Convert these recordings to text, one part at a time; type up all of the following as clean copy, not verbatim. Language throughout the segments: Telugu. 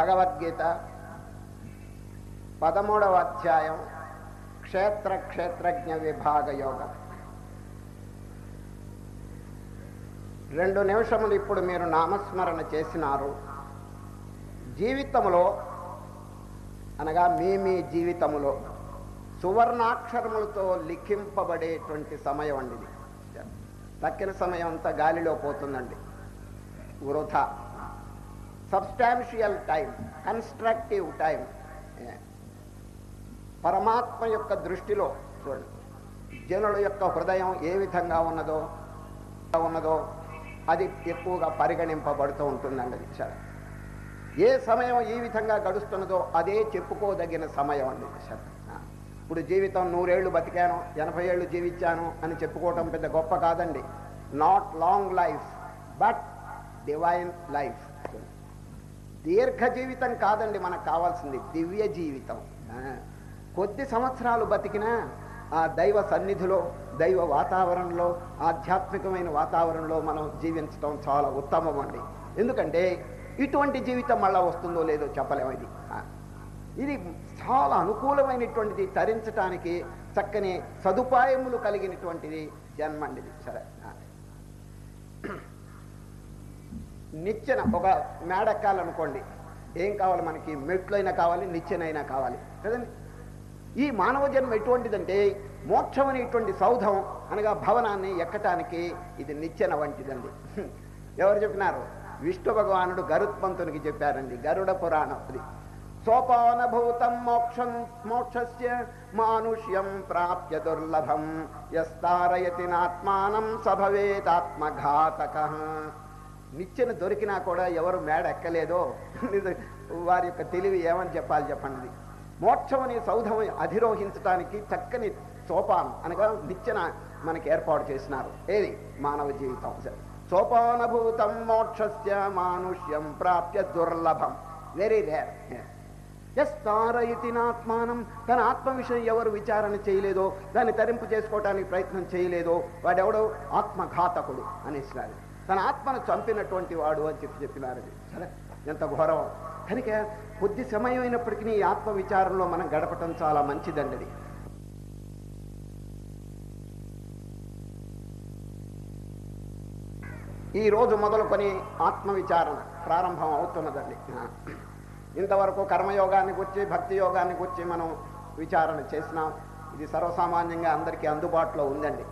భగవద్గీత 13వ అధ్యాయం క్షేత్రజ్ఞ విభాగ యోగం. 2 నిమిషములు ఇప్పుడు మీరు నామస్మరణ చేసినారు. జీవితంలో అనగా మీ జీవితములో సువర్ణాక్షరములతో లిఖింపబడేటువంటి సమయం అండి ఇది. తక్కిన సమయం అంతా గాలిలో పోతుందండి, వృథా. Substantial time, constructive time. పరమాత్మ యొక్క దృష్టిలో చూడండి, జనుల యొక్క హృదయం ఏ విధంగా ఉన్నదో అది ఎక్కువగా పరిగణింపబడుతూ ఉంటుందండి. అది సరే, ఏ సమయం ఈ విధంగా గడుస్తున్నదో అదే చెప్పుకోదగిన సమయం అండి. సరే, ఇప్పుడు జీవితం 100 ఏళ్ళు బతికాను, 80 ఏళ్ళు జీవించాను అని చెప్పుకోవటం పెద్ద గొప్ప కాదండి. Not long life but divine life. దీర్ఘ జీవితం కాదండి మనకు కావాల్సింది, దివ్య జీవితం. కొద్ది సంవత్సరాలు బతికినా ఆ దైవ సన్నిధిలో, దైవ వాతావరణంలో, ఆధ్యాత్మికమైన వాతావరణంలో మనం జీవించడం చాలా ఉత్తమం అండి. ఎందుకంటే ఇటువంటి జీవితం మళ్ళా వస్తుందో లేదో చెప్పలేము. ఇది చాలా అనుకూలమైనటువంటిది, తరించటానికి చక్కని సదుపాయములు కలిగినటువంటిది జన్మండిది. సరే, నిచ్చెన ఒక మేడెక్కాలనుకోండి, ఏం కావాలి మనకి? మెట్లైనా కావాలి, నిచ్చెనైనా కావాలి కదండి. ఈ మానవ జన్మ ఎటువంటిదంటే మోక్షం అనేటువంటి సౌధం అనగా భవనాన్ని ఎక్కటానికి ఇది నిచ్చెన వంటిదండి. ఎవరు చెప్పినారు? విష్ణు భగవానుడు గరుత్మంతునికి చెప్పారండి, గరుడ పురాణం. అది సోపానభూతం మోక్షస్య మానుష్యం ప్రాప్య దుర్లభం యస్తారయతి నాత్మానం సభవేదాత్మఘాతకః. నిచ్చెన దొరికినా కూడా ఎవరు మేడ ఎక్కలేదో వారి యొక్క తెలివి ఏమని చెప్పాలి చెప్పండి. మోక్షం అనే సౌధం అధిరోహించడానికి చక్కని సోపానం అనగా నిచ్చెన మనకి ఏర్పాటు చేసినారు. ఏది? మానవ జీవితం. సోపానభూతం మోక్షస్య మానుష్యం ప్రాప్య దుర్లభం, వెరీ రేర్. యస్తారయతినాత్మానం, తన ఆత్మ విషయం ఎవరు విచారణ చేయలేదో, దాన్ని తరింపు చేసుకోవటానికి ప్రయత్నం చేయలేదో వాడెవడో ఆత్మఘాతకుడు అనేసినారు. తన ఆత్మను చంపినటువంటి వాడు అని చెప్పినారు. సరే, ఎంత ఘోరం. కనుక కొద్ది సమయం అయినప్పటికీ ఈ ఆత్మ విచారంలో మనం గడపటం చాలా మంచిదండి. ఈ రోజు మొదలుకొని ఆత్మవిచారణ ప్రారంభం అవుతున్నదండి. ఇంతవరకు కర్మయోగాన్ని గురించి, భక్తి యోగాన్ని గురించి మనం విచారణ చేసినాం. ఇది సర్వసామాన్యంగా అందరికీ అందుబాటులో ఉందండి.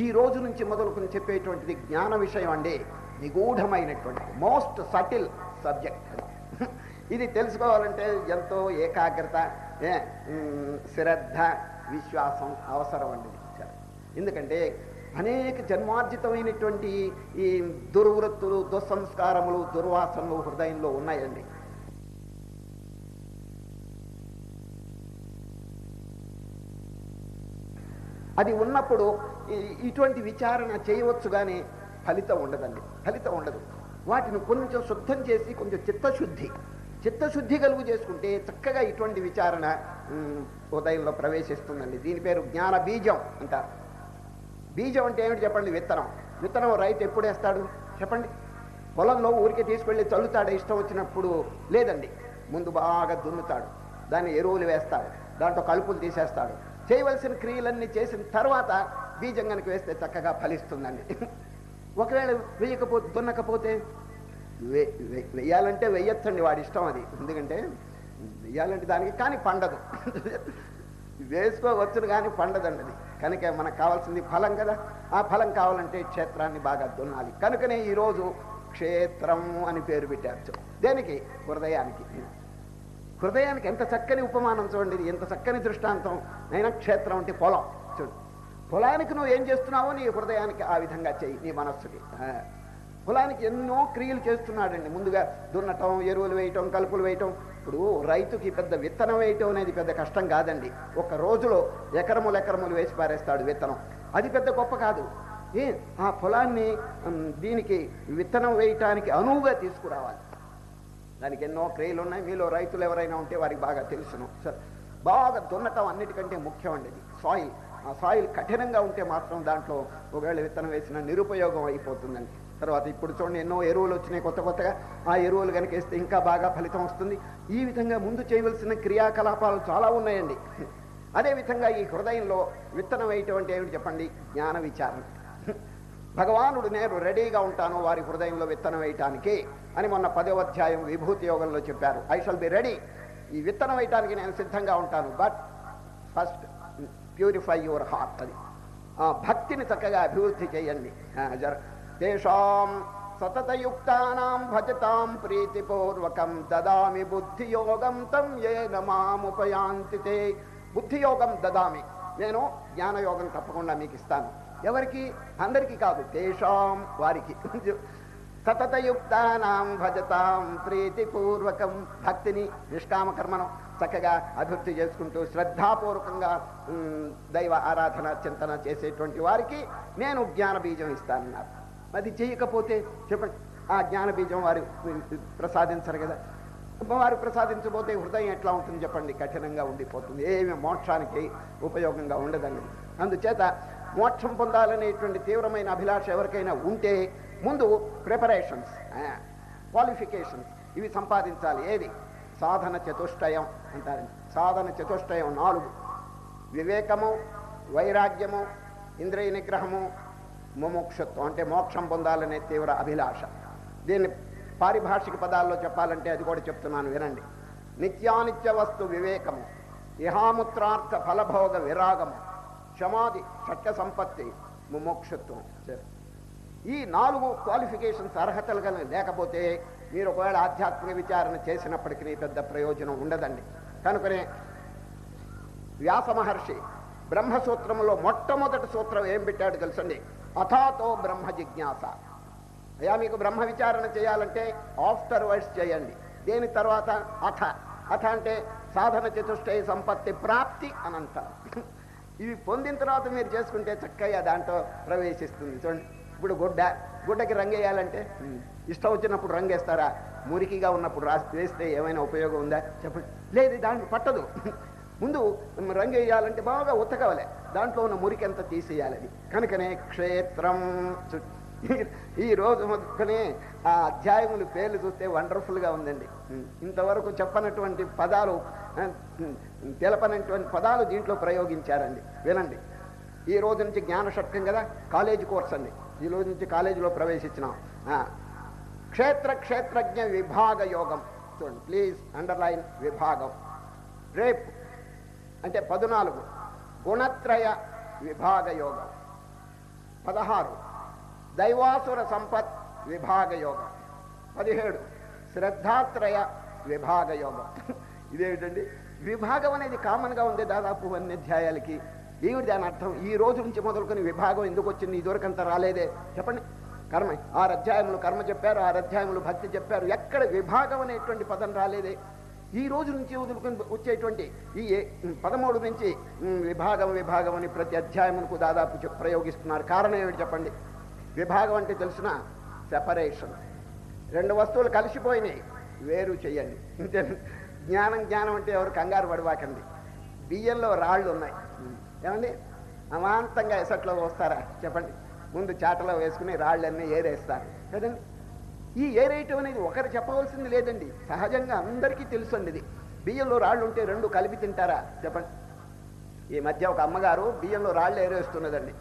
ఈ రోజు నుంచి మొదలుకొని చెప్పేటువంటిది జ్ఞాన విషయం అండి, నిగూఢమైనటువంటి మోస్ట్ సటిల్ సబ్జెక్ట్. ఇది తెలుసుకోవాలంటే ఎంతో ఏకాగ్రత, శ్రద్ధ, విశ్వాసం అవసరం అండి. ఎందుకంటే అనేక జన్మార్జితమైనటువంటి ఈ దుర్వృత్తులు, దుస్సంస్కారములు, దుర్వాసనలు హృదయంలో ఉన్నాయండి. అది ఉన్నప్పుడు ఇటువంటి విచారణ చేయవచ్చు, కానీ ఫలితం ఉండదండి, ఫలితం ఉండదు. వాటిని కొంచెం శుద్ధం చేసి కొంచెం చిత్తశుద్ధి కలుగు చేసుకుంటే చక్కగా ఇటువంటి విచారణ హృదయంలో ప్రవేశిస్తుందండి. దీని పేరు జ్ఞాన బీజం అంటారు. బీజం అంటే ఏమిటి చెప్పండి? విత్తనం రైతు ఎప్పుడు వేస్తాడు చెప్పండి? పొలంలో ఊరికే తీసుకెళ్ళి చల్లుతాడు ఇష్టం వచ్చినప్పుడు? లేదండి, ముందు బాగా దున్నుతాడు, దాన్ని ఎరువులు వేస్తాడు, దాంట్లో కలుపులు తీసేస్తాడు, చేయవలసిన క్రియలన్నీ చేసిన తర్వాత బీజం కనుక వేస్తే చక్కగా ఫలిస్తుందండి. ఒకవేళ దున్నకపోతే వెయ్యాలంటే వెయ్యొచ్చండి, వాడి ఇష్టం అది. ఎందుకంటే వెయ్యాలంటే దానికి కానీ పండదు, వేసుకోవచ్చును కానీ పండదండి అది. కనుక మనకు కావాల్సింది ఫలం కదా. ఆ ఫలం కావాలంటే క్షేత్రాన్ని బాగా దున్నాలి. కనుకనే ఈరోజు క్షేత్రం అని పేరు పెట్టారు. దేనికి? హృదయానికి ఎంత చక్కని ఉపమానం చూడండి, ఎంత చక్కని దృష్టాంతం. అయినా క్షేత్రం అంటే పొలం. చూడు, పొలానికి నువ్వు ఏం చేస్తున్నావో నీ హృదయానికి ఆ విధంగా చెయ్యి, నీ మనస్సుకి. పొలానికి ఎన్నో క్రియలు చేస్తున్నాడండి. ముందుగా దున్నటం, ఎరువులు వేయటం, కలుపులు వేయటం. ఇప్పుడు రైతుకి పెద్ద విత్తనం వేయటం అనేది పెద్ద కష్టం కాదండి. ఒక రోజులో ఎకరములు వేసి పారేస్తాడు విత్తనం. అది పెద్ద గొప్ప కాదు. ఆ పొలాన్ని దీనికి విత్తనం వేయటానికి అనువుగా తీసుకురావాలి. దానికి ఎన్నో క్రియలు ఉన్నాయి. మీలో రైతులు ఎవరైనా ఉంటే వారికి బాగా తెలుసును. సరే, బాగా దున్నటం అన్నిటికంటే ముఖ్యం అండి. ఇది సాయిల్. ఆ సాయిల్ కఠినంగా ఉంటే మాత్రం దాంట్లో ఒకవేళ విత్తనం వేసిన నిరుపయోగం అయిపోతుందండి. తర్వాత ఇప్పుడు చూడండి ఎన్నో ఎరువులు వచ్చినాయి కొత్తగా. ఆ ఎరువులు కనుక వేస్తే ఇంకా బాగా ఫలితం వస్తుంది. ఈ విధంగా ముందు చేయవలసిన క్రియాకలాపాలు చాలా ఉన్నాయండి. అదేవిధంగా ఈ హృదయంలో విత్తనం వేయటం అంటే ఏమిటి చెప్పండి? జ్ఞాన విచారణ. భగవానుడు నేను రెడీగా ఉంటాను వారి హృదయంలో విత్తనం వేయటానికి అని మొన్న 10వ అధ్యాయం విభూతి యోగంలో చెప్పారు. I shall be ready. ఈ విత్తనం వేయటానికి నేను సిద్ధంగా ఉంటాను. But first purify your heart. అది భక్తిని చక్కగా అభివృద్ధి చేయండి. తేషాం సతతయుక్తానాం భజతాం ప్రీతిపూర్వకం దదామి బుద్ధియోగం తం ఏన మాముపయాంతి తే. బుద్ధియోగం దదామి, నేను జ్ఞానయోగం తప్పకుండా మీకు ఇస్తాను. ఎవరికి? అందరికీ కాదు, తేషాం వారికి. సతతయుక్తానాం భజతాం ప్రీతిపూర్వకం. భక్తిని నిష్కామకర్మను చక్కగా అభివృద్ధి చేసుకుంటూ శ్రద్ధాపూర్వకంగా దైవ ఆరాధన చింతన చేసేటువంటి వారికి నేను జ్ఞాన బీజం ఇస్తానన్నారు. అది చేయకపోతే చెప్పండి, ఆ జ్ఞాన బీజం వారు ప్రసాదించరు కదా. వారు ప్రసాదించబోతే హృదయం ఎట్లా ఉంటుంది చెప్పండి? కఠినంగా ఉండిపోతుంది. ఏమి మోక్షానికి ఉపయోగంగా ఉండదండి. అందుచేత మోక్షం పొందాలనేటువంటి తీవ్రమైన అభిలాష ఎవరికైనా ఉంటే ముందు ప్రిపరేషన్స్, క్వాలిఫికేషన్స్ ఇవి సంపాదించాలి. ఏది? సాధన చతుష్టయం అంటారండి. సాధన చతుష్టయం 4: వివేకము, వైరాగ్యము, ఇంద్రియ నిగ్రహము, ముముక్షత్వం. అంటే మోక్షం పొందాలనే తీవ్ర అభిలాష. దీన్ని పారిభాషిక పదాల్లో చెప్పాలంటే అది కూడా చెప్తున్నాను వినండి. నిత్యానిత్య వస్తు వివేకము, ఇహాముత్రార్థ ఫలభోగ విరాగము, క్షమాది షట్క సంపత్తి, ముముక్షత్వం. ఈ 4 క్వాలిఫికేషన్స్ అర్హతలు కనుక లేకపోతే మీరు ఒకవేళ ఆధ్యాత్మిక విచారణ చేసినప్పటికీ పెద్ద ప్రయోజనం ఉండదండి. కనుకనే వ్యాస మహర్షి బ్రహ్మసూత్రంలో మొట్టమొదటి సూత్రం ఏం పెట్టాడు తెలుసండి? అథాతో బ్రహ్మ జిజ్ఞాస. అయ్యా మీకు బ్రహ్మ విచారణ చేయాలంటే ఆఫ్టర్ వర్డ్స్ చేయండి. దేని తర్వాత? అథ. అథ అంటే సాధన చతుష్టయ సంపత్తి ప్రాప్తి అని అంటారు. ఇవి పొందిన తర్వాత మీరు చేసుకుంటే చక్కగా దాంట్లో ప్రవేశిస్తుంది. చూడండి, ఇప్పుడు గుడ్డకి రంగు వేయాలంటే ఇష్టం వచ్చినప్పుడు రంగు వేస్తారా? మురికిగా ఉన్నప్పుడు వేస్తే ఏమైనా ఉపయోగం ఉందా చెప్పండి? లేదు, దాంట్లో పట్టదు. ముందు రంగు వేయాలంటే బాగా ఉతకవాలి, దాంట్లో ఉన్న మురికి అంతా తీసేయాలి. అది కనుకనే క్షేత్రం. ఈ రోజు మొదలుకొని ఆ అధ్యాయములు పేర్లు చూస్తే వండర్ఫుల్గా ఉందండి. ఇంతవరకు చెప్పనటువంటి పదాలు, తెలపనటువంటి పదాలు దీంట్లో ప్రయోగించారండి. వినండి, ఈ రోజు నుంచి జ్ఞాన షట్కం కదా, కాలేజీ కోర్స్ అండి. ఈ రోజు నుంచి కాలేజీలో ప్రవేశించినాం. క్షేత్రజ్ఞ విభాగ యోగం. చూడండి, ప్లీజ్ అండర్లైన్ విభాగం. రేపు అంటే 14 గుణత్రయ విభాగ యోగం. 16 దైవాసుర సంపత్ విభాగ యోగం. 17 శ్రద్ధాత్రయ విభాగ యోగం. ఇదేమిటండి? విభాగం అనేది కామన్గా ఉంది దాదాపు అన్ని అధ్యాయాలకి. ఏమిటి దాని అర్థం? ఈ రోజు నుంచి మొదలుకొని విభాగం ఎందుకు వచ్చింది? ఇదివరకంతా రాలేదే చెప్పండి. కర్మ 6 అధ్యాయములు కర్మ చెప్పారు, 6 అధ్యాయములు భక్తి చెప్పారు. ఎక్కడ విభాగం అనేటువంటి పదం రాలేదే? ఈ రోజు నుంచి వదులుకొని వచ్చేటువంటి ఈ 13 నుంచి విభాగం అని ప్రతి అధ్యాయములకు దాదాపు ప్రయోగిస్తున్నారు. కారణం ఏమిటి చెప్పండి? విభాగం అంటే తెలిసిన సెపరేషన్. 2 వస్తువులు కలిసిపోయినాయి, వేరు చెయ్యండి. జ్ఞానం అంటే ఎవరు కంగారు పడవాకండి. బియ్యంలో రాళ్ళు ఉన్నాయి ఏమండి, అమాంతంగా ఎసట్లో వస్తారా చెప్పండి? ముందు చాటలో వేసుకుని రాళ్ళన్నీ ఏరేస్తారు కదండి. ఈ ఏరేయటం అనేది ఒకరు చెప్పవలసింది లేదండి, సహజంగా అందరికీ తెలుసు అండి. ఇది బియ్యంలో రాళ్ళు ఉంటే 2 కలిపి తింటారా చెప్పండి? ఈ మధ్య ఒక అమ్మగారు బియ్యంలో రాళ్ళు ఏరేస్తున్నదండి.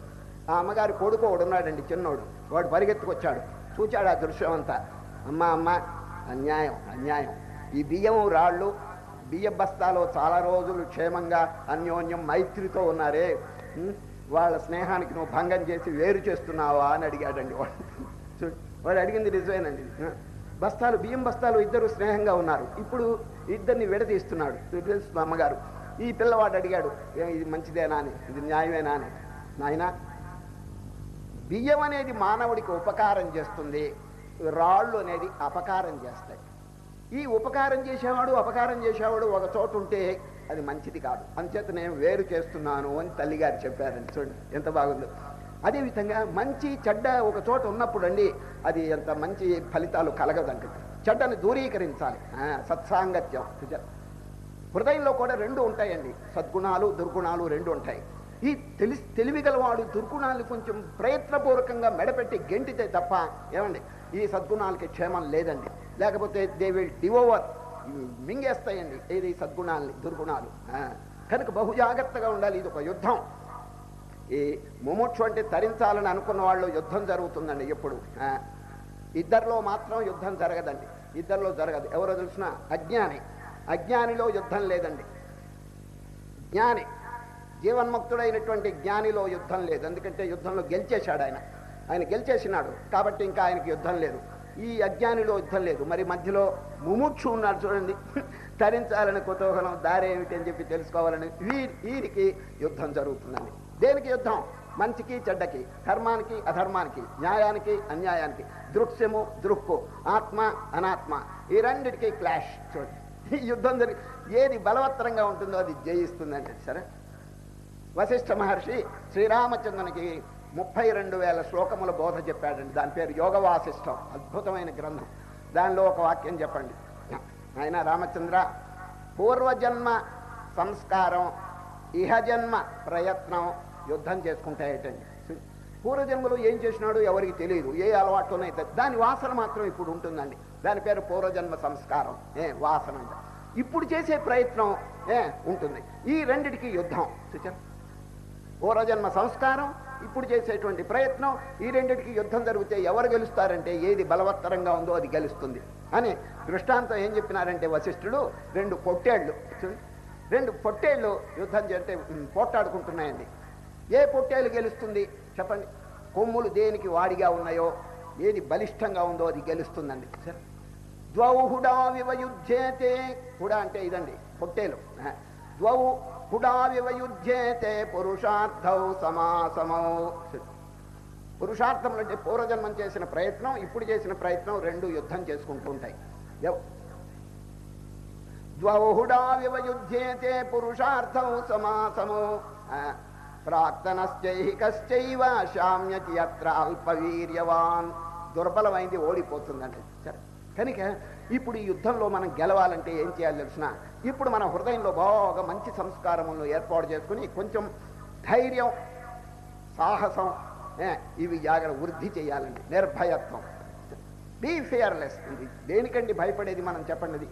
ఆ అమ్మగారి కొడుకు ఒకడు ఉన్నాడండి, చిన్నోడు. వాడు పరిగెత్తుకొచ్చాడు, చూచాడు ఆ దృశ్యం అంతా. అమ్మ అన్యాయం. ఈ బియ్యం రాళ్ళు బియ్య బస్తాలో చాలా రోజులు క్షేమంగా అన్యోన్యం మైత్రితో ఉన్నారే, వాళ్ళ స్నేహానికి నువ్వు భంగం చేసి వేరు చేస్తున్నావా అని అడిగాడండి వాడు అడిగింది నిజమేనండి. బియ్యం బస్తాలు ఇద్దరు స్నేహంగా ఉన్నారు, ఇప్పుడు ఇద్దరిని విడదీస్తున్నాడు. తెలుసు అమ్మగారు. ఈ పిల్లవాడు అడిగాడు, ఇది మంచిదేనా అని, ఇది న్యాయమేనా అని. నాయన, బియ్యం అనేది మానవుడికి ఉపకారం చేస్తుంది, రాళ్ళు అనేది అపకారం చేస్తాయి. ఈ ఉపకారం చేసేవాడు అపకారం చేసేవాడు ఒక చోటు ఉంటే అది మంచిది కాదు, అంచేత నేను వేరు చేస్తున్నాను అని తల్లిగారు చెప్పారండి. చూడండి ఎంత బాగుందో. అదేవిధంగా మంచి చెడ్డ ఒక చోట ఉన్నప్పుడు అండి అది ఎంత మంచి ఫలితాలు కలగదండి. చెడ్డని దూరీకరించాలి, సత్సాంగత్యం. హృదయంలో కూడా 2 ఉంటాయండి, సద్గుణాలు దుర్గుణాలు 2 ఉంటాయి. ఈ తెలివిగలవాడు దుర్గుణాలు కొంచెం ప్రయత్నపూర్వకంగా మెడపెట్టి గెంటితే తప్ప ఏమండి ఈ సద్గుణాలకి క్షేమం లేదండి. లేకపోతే దే విల్ డివోవర్, మింగేస్తాయండి ఏది సద్గుణాలని దుర్గుణాలు. కనుక బహు జాగ్రత్తగా ఉండాలి. ఇది ఒక యుద్ధం. ఈ ముముక్షు అంటే తరించాలని అనుకున్న వాళ్ళు యుద్ధం జరుగుతుందండి ఎప్పుడు. ఇద్దరిలో మాత్రం యుద్ధం జరగదండి, ఇద్దరిలో జరగదు. ఎవరో తెలిసిన అజ్ఞాని, అజ్ఞానిలో యుద్ధం లేదండి. జ్ఞాని, జీవన్ముక్తుడైనటువంటి జ్ఞానిలో యుద్ధం లేదు. ఎందుకంటే యుద్ధంలో గెలిచేశాడు ఆయన గెలిచేసినాడు కాబట్టి ఇంకా ఆయనకి యుద్ధం లేదు. ఈ అజ్ఞానిలో యుద్ధం లేదు. మరి మధ్యలో ముముక్షు ఉన్నాడు చూడండి, తరించాలని కుతూహలం, దారేమిటి అని చెప్పి తెలుసుకోవాలని వీరికి యుద్ధం జరుగుతుందండి. దేనికి యుద్ధం? మంచికి చెడ్డకి, ధర్మానికి అధర్మానికి, న్యాయానికి అన్యాయానికి, దృక్ష్యము దృక్కు, ఆత్మ అనాత్మ, ఈ రెండిటికి క్లాష్. చూడండి ఈ యుద్ధం జరిగి ఏది బలవత్తరంగా ఉంటుందో అది జయిస్తుందండి. సరే, వశిష్ఠ మహర్షి శ్రీరామచంద్రునికి 32,000 శ్లోకముల బోధ చెప్పాడండి. దాని పేరు యోగ వాసిష్టం, అద్భుతమైన గ్రంథం. దానిలో ఒక వాక్యం చెప్పండి. ఆయన రామచంద్ర, పూర్వజన్మ సంస్కారం ఇహజన్మ ప్రయత్నం యుద్ధం చేసుకుంటాయటండి. పూర్వజన్మలో ఏం చేసినాడు ఎవరికి తెలియదు, ఏ అలవాట్లోనైతే దాని వాసన మాత్రం ఇప్పుడు ఉంటుందండి. దాని పేరు పూర్వజన్మ సంస్కారం, వాసన అంటే. ఇప్పుడు చేసే ప్రయత్నం ఉంటుంది. ఈ రెండిటికి యుద్ధం. చూచారు, పూర్వజన్మ సంస్కారం, ఇప్పుడు చేసేటువంటి ప్రయత్నం, ఈ రెండిటికి యుద్ధం జరిగితే ఎవరు గెలుస్తారంటే ఏది బలవత్తరంగా ఉందో అది గెలుస్తుంది అని దృష్టాంతం ఏం చెప్పినారంటే వశిష్ఠుడు, 2 పొట్టేళ్ళు, 2 పొట్టేళ్ళు యుద్ధం చేస్తే పోట్లాడుకుంటున్నాయండి. ఏ పొట్టేలు గెలుస్తుంది చెప్పండి? కొమ్ములు దేనికి వాడిగా ఉన్నాయో, ఏది బలిష్టంగా ఉందో అది గెలుస్తుందండి. ద్వౌ హుడా వివయుధ్యేతే, హుడా అంటే ఇదండి పొట్టేలు. ద్వౌ హుడా వివయుధ్యేతే పురుషార్థౌ సమాసమౌ. పురుషార్థములు అంటే పూర్వజన్మం చేసిన ప్రయత్నం, ఇప్పుడు చేసిన ప్రయత్నం రెండు యుద్ధం చేసుకుంటూ ఉంటాయి. ద్వౌ హుడా వివయుధ్యేతే పురుషార్థౌ సమాసమౌ. ప్రాక్తనశ్చైహికశ్చైవ శామ్యతి అత్ర అల్పవీర్యవాన్. దుర్బలమైంది ఓడిపోతుందండి. సరే, కనుక ఇప్పుడు ఈ యుద్ధంలో మనం గెలవాలంటే ఏం చేయాలి తెలిసిన? ఇప్పుడు మన హృదయంలో బాగా మంచి సంస్కారములను ఏర్పాటు చేసుకుని కొంచెం ధైర్యం, సాహసం ఇవి వృద్ధి చేయాలండి. నిర్భయత్వం, బీ ఫియర్లెస్. దేనికండి భయపడేది మనం చెప్పండి?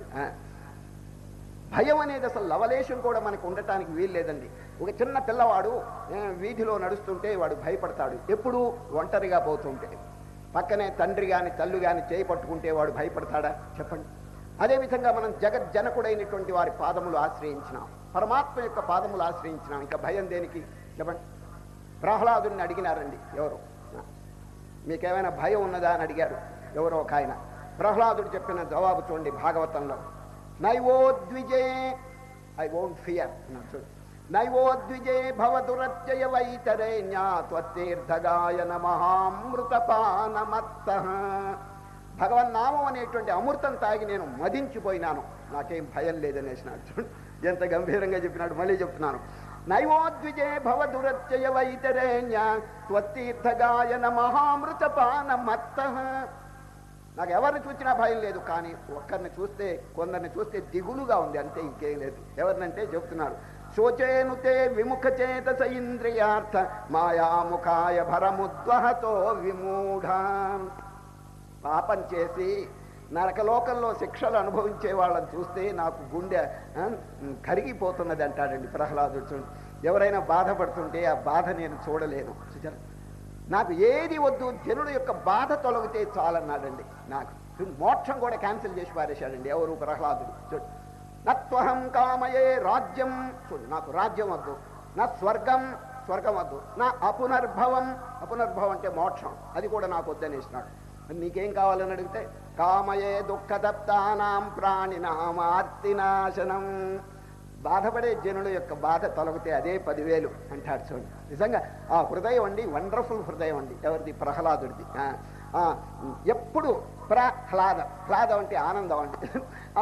భయం అనేది అసలు లవలేశం కూడా మనకు ఉండటానికి వీలు లేదండి. ఒక చిన్న పిల్లవాడు వీధిలో నడుస్తుంటే వాడు భయపడతాడు. ఎప్పుడు ఒంటరిగా పోతుంటే. పక్కనే తండ్రి కానీ తల్లి కానీ చేయి పట్టుకుంటే వాడు భయపడతాడా చెప్పండి? అదేవిధంగా మనం జగజ్జనకుడైనటువంటి వారి పాదములు ఆశ్రయించినాం, పరమాత్మ యొక్క పాదములు ఆశ్రయించినాం, ఇంకా భయం దేనికి చెప్పండి? ప్రహ్లాదుని అడిగినారండి ఎవరు, మీకేమైనా భయం ఉన్నదా అని అడిగారు ఎవరో ఒక ఆయన. ప్రహ్లాదుడు చెప్పిన జవాబు చూడండి భాగవతంలో, నైవోద్విజే, ఐ వోంట్ ఫియర్. నైవోద్విజే భవదురత్యయ వైతరేణ్యా త్వత్తీర్థగాయన మహామృతపానమత్తః. భగవన్నామం అనేటువంటి అమృతం తాగి నేను మదించిపోయినాను, నాకేం భయం లేదనేసినాడు. చూడండి ఎంత గంభీరంగా చెప్పినాడు. మళ్ళీ చెప్తున్నాను, నైవోద్విజే భవదురత్యయ వైతరేణ్యా త్వత్తీర్థగాయన మహామృతపానమత్తః. నాకు ఎవరిని చూసినా భయం లేదు, కానీ ఒక్కరిని చూస్తే, కొందరిని చూస్తే దిగులుగా ఉంది, అంతే, ఇంకేం లేదు. ఎవరినంటే చెప్తున్నాడు, శోచేనుతే విముఖ చేతస ఇంద్రియార్థ మాయాముఖాయ భరముద్వహతో విమూఢ. పాపం చేసి నరకలోకంలో శిక్షలు అనుభవించే వాళ్ళని చూస్తే నాకు గుండె కరిగిపోతున్నది అంటాడండి ప్రహ్లాదుడు. ఎవరైనా బాధపడుతుంటే ఆ బాధ నేను చూడలేను. నాకు ఏది వద్దు, జనుడు యొక్క బాధ తొలగితే చాలన్నాడండి. నాకు మోక్షం కూడా క్యాన్సిల్ చేసి పారేశాడండి ఎవరు? ప్రహ్లాదుడు. చూడు, నత్వహం కామయే రాజ్యం, చూడు నాకు రాజ్యం వద్దు, నా స్వర్గం వద్దు, నా అపునర్భవం అంటే మోక్షం, అది కూడా నాకు వద్దనేసినాడు. నీకేం కావాలని అడిగితే, కామయే దుఃఖతప్తానాం ప్రాణినామార్తినాశనం. బాధపడే జనుల యొక్క బాధ తొలగితే అదే 10,000 అంటాడు. చూడండి నిజంగా ఆ హృదయం అండి వండర్ఫుల్ హృదయం అండి. ఎవరిది? ప్రహ్లాదుడిది. ఎప్పుడు హ్లాదం అంటే ఆనందం అండి.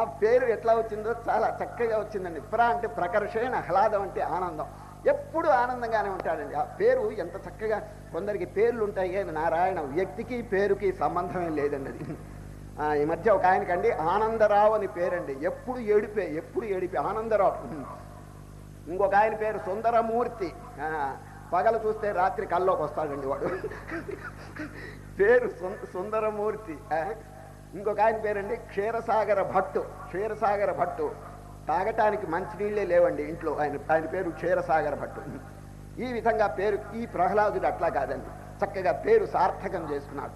ఆ పేరు ఎట్లా వచ్చిందో చాలా చక్కగా వచ్చిందండి. అంటే ప్రకర్షణ, హ్లాదం అంటే ఆనందం. ఎప్పుడు ఆనందంగానే ఉంటాడండి. ఆ పేరు ఎంత చక్కగా, కొందరికి పేర్లు ఉంటాయి కానీ నారాయణ వ్యక్తికి పేరుకి సంబంధమే లేదండి. అది ఈ మధ్య ఒక ఆయనకండి ఆనందరావు అని పేరండి. ఎప్పుడు ఏడిపే ఆనందరావు. ఇంకొక ఆయన పేరు సుందరమూర్తి. పగలు చూస్తే రాత్రి కల్లోకి వస్తాడండి వాడు. పేరు సుందరమూర్తి. ఇంకొక ఆయన పేరండి క్షీరసాగర భట్టు. క్షీరసాగర భట్టు తాగటానికి మంచినీళ్ళే లేవండి ఇంట్లో. ఆయన పేరు క్షీరసాగర భట్టు. ఈ విధంగా పేరు. ఈ ప్రహ్లాదుడు అట్లా కాదండి, చక్కగా పేరు సార్థకం చేసుకున్నాడు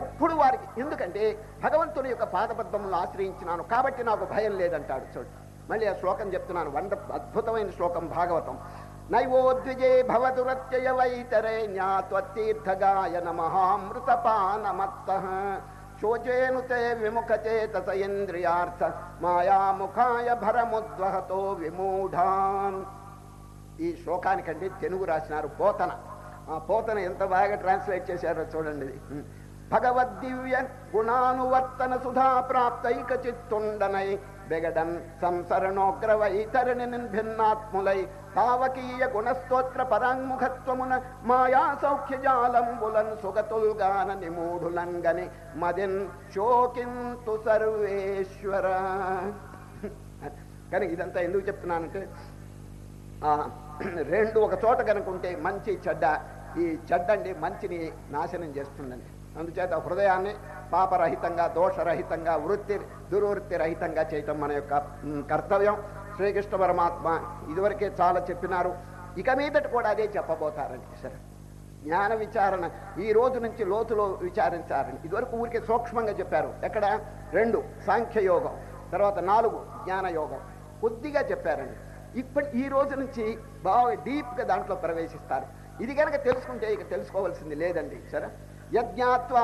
ఎప్పుడు వారికి. ఎందుకంటే భగవంతుని యొక్క పాదపద్మములను ఆశ్రయించినాను కాబట్టి నాకు భయం లేదంటాడు. చూడు మళ్ళీ ఆ శ్లోకం చెప్తున్నాను, అద్భుతమైన శ్లోకం భాగవతం. నైవోద్విజే భవదురత్యయ వైతరే జ్ఞాత్వతీర్థగాయన మహామృతపానమత్తః శోచేనుతే విముఖచేతస ఇంద్రియార్థ మాయాముఖాయ భరముద్వహతో విమూఢాన్. ఈ శ్లోకానికంటే తెలుగు రాసినారు పోతన. ఆ పోతన ఎంత బాగా ట్రాన్స్లేట్ చేశారో చూడండి. భగవద్దివ్య గుణానువర్తన సుధా ప్రాప్తైక చిత్తుండనై బెగడన్ సంసరణోగ్రవైతరణి భిన్నాత్ములై తావకీయ గుణస్తోత్ర పరాంముఖత్వమున మాయా సౌఖ్యజాలంబులన్ సుగతుల్గాన నిమూఢులంగని మదిన్ శోకింతు సర్వేశ్వర. కానీ ఇదంతా ఎందుకు చెప్తున్నానంటే రెండు ఒక చోట కనుకుంటే మంచి చెడ్డ, ఈ చెడ్డండి మంచిని నాశనం చేస్తుందండి. అందుచేత హృదయాన్ని పాపరహితంగా దోషరహితంగా దుర్వృత్తి రహితంగా చేయటం మన యొక్క కర్తవ్యం. శ్రీకృష్ణ పరమాత్మ ఇదివరకే చాలా చెప్పినారు, ఇక మీదట కూడా అదే చెప్పబోతారండి. సరే, జ్ఞాన విచారణ ఈ రోజు నుంచి లోతులో విచారించారండి. ఇదివరకు ఊరికే సూక్ష్మంగా చెప్పారు. ఎక్కడ 2 సాంఖ్యయోగం, తర్వాత 4 జ్ఞానయోగం కొద్దిగా చెప్పారండి. ఈ రోజు నుంచి బాగా డీప్గా దాంట్లో ప్రవేశిస్తారు. ఇది కనుక తెలుసుకుంటే ఇక తెలుసుకోవాల్సింది లేదండి. సరే, యజ్ఞాత్వా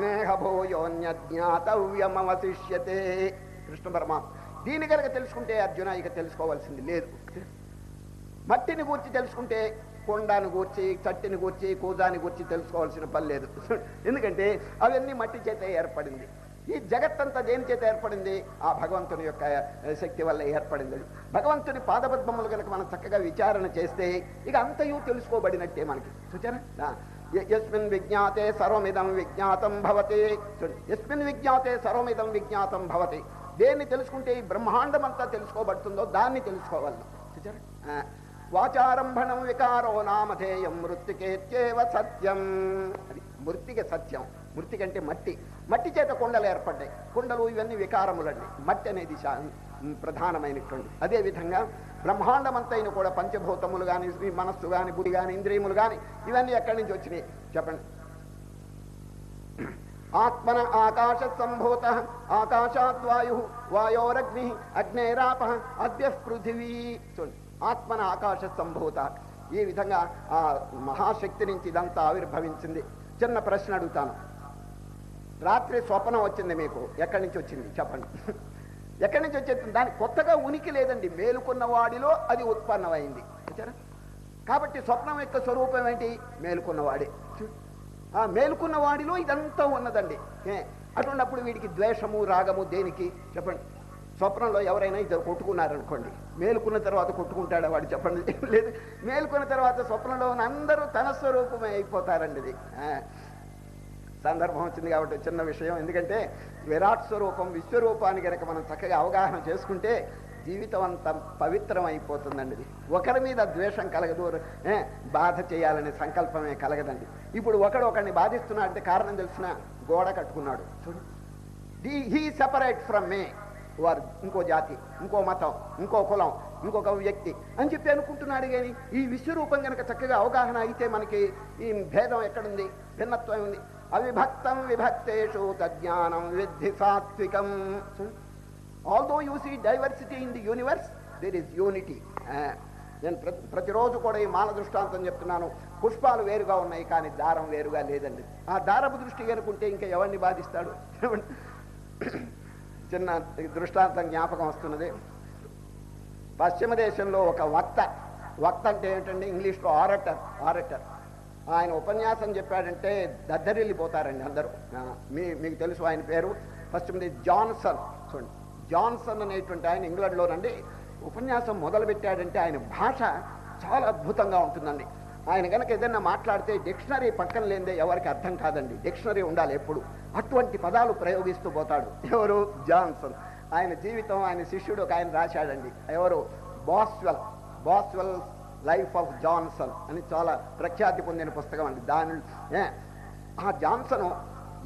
నేహభూయోన్యజ్ఞాతవ్యమవశిష్యతే. కృష్ణ పరమాత్మ దీని కనుక తెలుసుకుంటే అర్జున ఇక తెలుసుకోవాల్సింది లేదు. మట్టిని గూర్చి తెలుసుకుంటే కొండాన్ని గూర్చి, చట్టిని గూర్చి, కూజాని గూర్చి తెలుసుకోవాల్సిన పని లేదు. ఎందుకంటే అవన్నీ మట్టి చేత ఏర్పడింది. ఈ జగత్తంతా దేని చేత ఏర్పడింది? ఆ భగవంతుని యొక్క శక్తి వల్ల ఏర్పడింది. భగవంతుని పాదపద్మములు కనుక మనం చక్కగా విచారణ చేస్తే ఇక అంతయు తెలుసుకోబడినట్టే మనకి. చూచారా? యస్మిన్ విజ్ఞాతే సర్వమిదం విజ్ఞాతం భవతి. యస్మిన్ విజ్ఞాతే సర్వమిదం విజ్ఞాతం భవతి. దేన్ని తెలుసుకుంటే ఈ బ్రహ్మాండం అంతా తెలుసుకోబడుతుందో దాన్ని తెలుసుకోవాలి. చూచారా? వాచారంభణం వికారో నామధేయం మృత్తికేత్యేవ సత్యం. అది మృత్తిక సత్యం. మృత్తిక అంటే మట్టి. మట్టి చేత కొండలు ఏర్పడ్డాయి. కొండలు ఇవన్నీ వికారములండి. మట్టి అనేది ప్రధానమైనటువంటి. అదేవిధంగా బ్రహ్మాండమంతైన కూడా పంచభూతములు కానీ, మనస్సు కానీ, బుద్ధి కానీ, ఇంద్రియములు కానీ ఇవన్నీ ఎక్కడి నుంచి వచ్చినాయి చెప్పండి. ఆత్మన ఆకాశ సంభూత ఆకాశాద్వాయు వాయోరగ్ని అగ్నేరాప అద్య పృథివీ. చూడండి, ఆత్మన ఆకాశ సంభూత. ఈ విధంగా ఆ మహాశక్తి నుంచి ఇదంతా ఆవిర్భవించింది. చిన్న ప్రశ్న అడుగుతాను. రాత్రి స్వప్నం వచ్చింది మీకు, ఎక్కడి నుంచి వచ్చింది చెప్పండి? ఎక్కడి నుంచి వచ్చేది? దానికి కొత్తగా ఉనికి లేదండి. మేలుకున్న వాడిలో అది ఉత్పన్నమైంది. కాబట్టి స్వప్నం యొక్క స్వరూపం ఏంటి? మేలుకున్నవాడే. ఆ మేలుకున్న వాడిలో ఇదంతా ఉన్నదండి. అటువంటిప్పుడు వీడికి ద్వేషము రాగము దేనికి చెప్పండి? స్వప్నంలో ఎవరైనా ఇద్దరు కొట్టుకున్నారనుకోండి, మేలుకున్న తర్వాత కొట్టుకుంటాడా వాడు చెప్పండి? లేదు. మేలుకున్న తర్వాత స్వప్నంలో అందరూ తన స్వరూపమే అయిపోతారండి. ఇది సందర్భం వచ్చింది కాబట్టి చిన్న విషయం. ఎందుకంటే విరాట్ స్వరూపం విశ్వరూపాన్ని కనుక మనం చక్కగా అవగాహన చేసుకుంటే జీవితం అంతా పవిత్రం అయిపోతుందండి. ఇది ఒకరి మీద ద్వేషం కలగదు, బాధ చేయాలనే సంకల్పమే కలగదండి. ఇప్పుడు ఒకడిని బాధిస్తున్నాడంటే కారణం తెలిసిన గోడ కట్టుకున్నాడు. చూడు, హీ సెపరేట్ ఫ్రమ్ మే. వారు ఇంకో జాతి, ఇంకో మతం, ఇంకో కులం, ఇంకొక వ్యక్తి అని చెప్పి అనుకుంటున్నాడు. కానీ ఈ విశ్వరూపం కనుక చక్కగా అవగాహన అయితే మనకి ఈ భేదం ఎక్కడుంది? భిన్నత్వం ఉంది. అవిభక్తం విభక్తేషు తజ్ఞానం విద్ధి సాత్వికం. Although you see diversity in the universe, there is unity. నేను ప్రతిరోజు కూడా ఈ మాల దృష్టాంతం చెప్తున్నాను. పుష్పాలు వేరుగా ఉన్నాయి కానీ దారం వేరుగా లేదండి. ఆ దారపు దృష్టి కనుకుంటే ఇంకా ఎవరిని బాధిస్తాడు? చిన్న దృష్టాంతం జ్ఞాపకం వస్తున్నది. పశ్చిమ దేశంలో ఒక వక్త అంటే ఏంటండి? ఇంగ్లీష్లో ఆరటర్. ఆయన ఉపన్యాసం చెప్పాడంటే దద్దరిల్లిపోతారండి అందరూ. మీకు తెలుసు ఆయన పేరు. పశ్చిమది జాన్సన్. చూడండి, జాన్సన్ అనేటువంటి ఆయన ఇంగ్లాండ్లోనండి ఉపన్యాసం మొదలుపెట్టాడంటే ఆయన భాష చాలా అద్భుతంగా ఉంటుందండి. ఆయన కనుక ఏదైనా మాట్లాడితే డిక్షనరీ పక్కన లేదే ఎవరికి అర్థం కాదండి. డిక్షనరీ ఉండాలి ఎప్పుడు. అటువంటి పదాలు ప్రయోగిస్తూ పోతాడు. ఎవరు? జాన్సన్. ఆయన జీవితం, ఆయన శిష్యుడు ఒక ఆయన రాశాడండి. ఎవరు? బాస్వెల్ లైఫ్ ఆఫ్ జాన్సన్ అని చాలా ప్రఖ్యాతి పొందిన పుస్తకం అండి. దాని ఆ జాన్సన్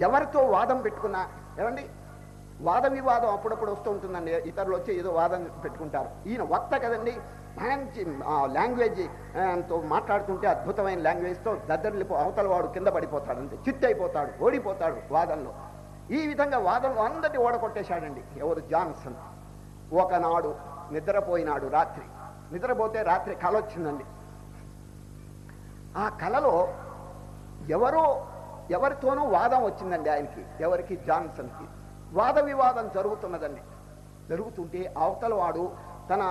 ఎవరితో వాదం పెట్టుకున్నా, ఏమండి వాద వివాదం అప్పుడప్పుడు వస్తూ ఉంటుందండి, ఇతరులు వచ్చి ఏదో వాదం పెట్టుకుంటారు. ఈయన వక్త కదండి, మంచి లాంగ్వేజ్ తో మాట్లాడుతుంటే అద్భుతమైన లాంగ్వేజ్తో దద్దరిల్లిపో అవతల వాడు కింద పడిపోతాడు, అంతే చిత్తైపోతాడు, ఓడిపోతాడు వాదంలో. ఈ విధంగా వాదంలో అందరినీ ఓడగొట్టేశాడండి ఎవరు? జాన్సన్. ఒకనాడు నిద్రపోయినాడు, నిద్రపోతే రాత్రి కల వచ్చిందండి. ఆ కలలో ఎవరితోనూ వాదం వచ్చిందండి ఆయనకి. ఎవరికి? జాన్సన్కి. వాద వివాదం జరుగుతున్నదండి. జరుగుతుంటే అవతల వాడు తన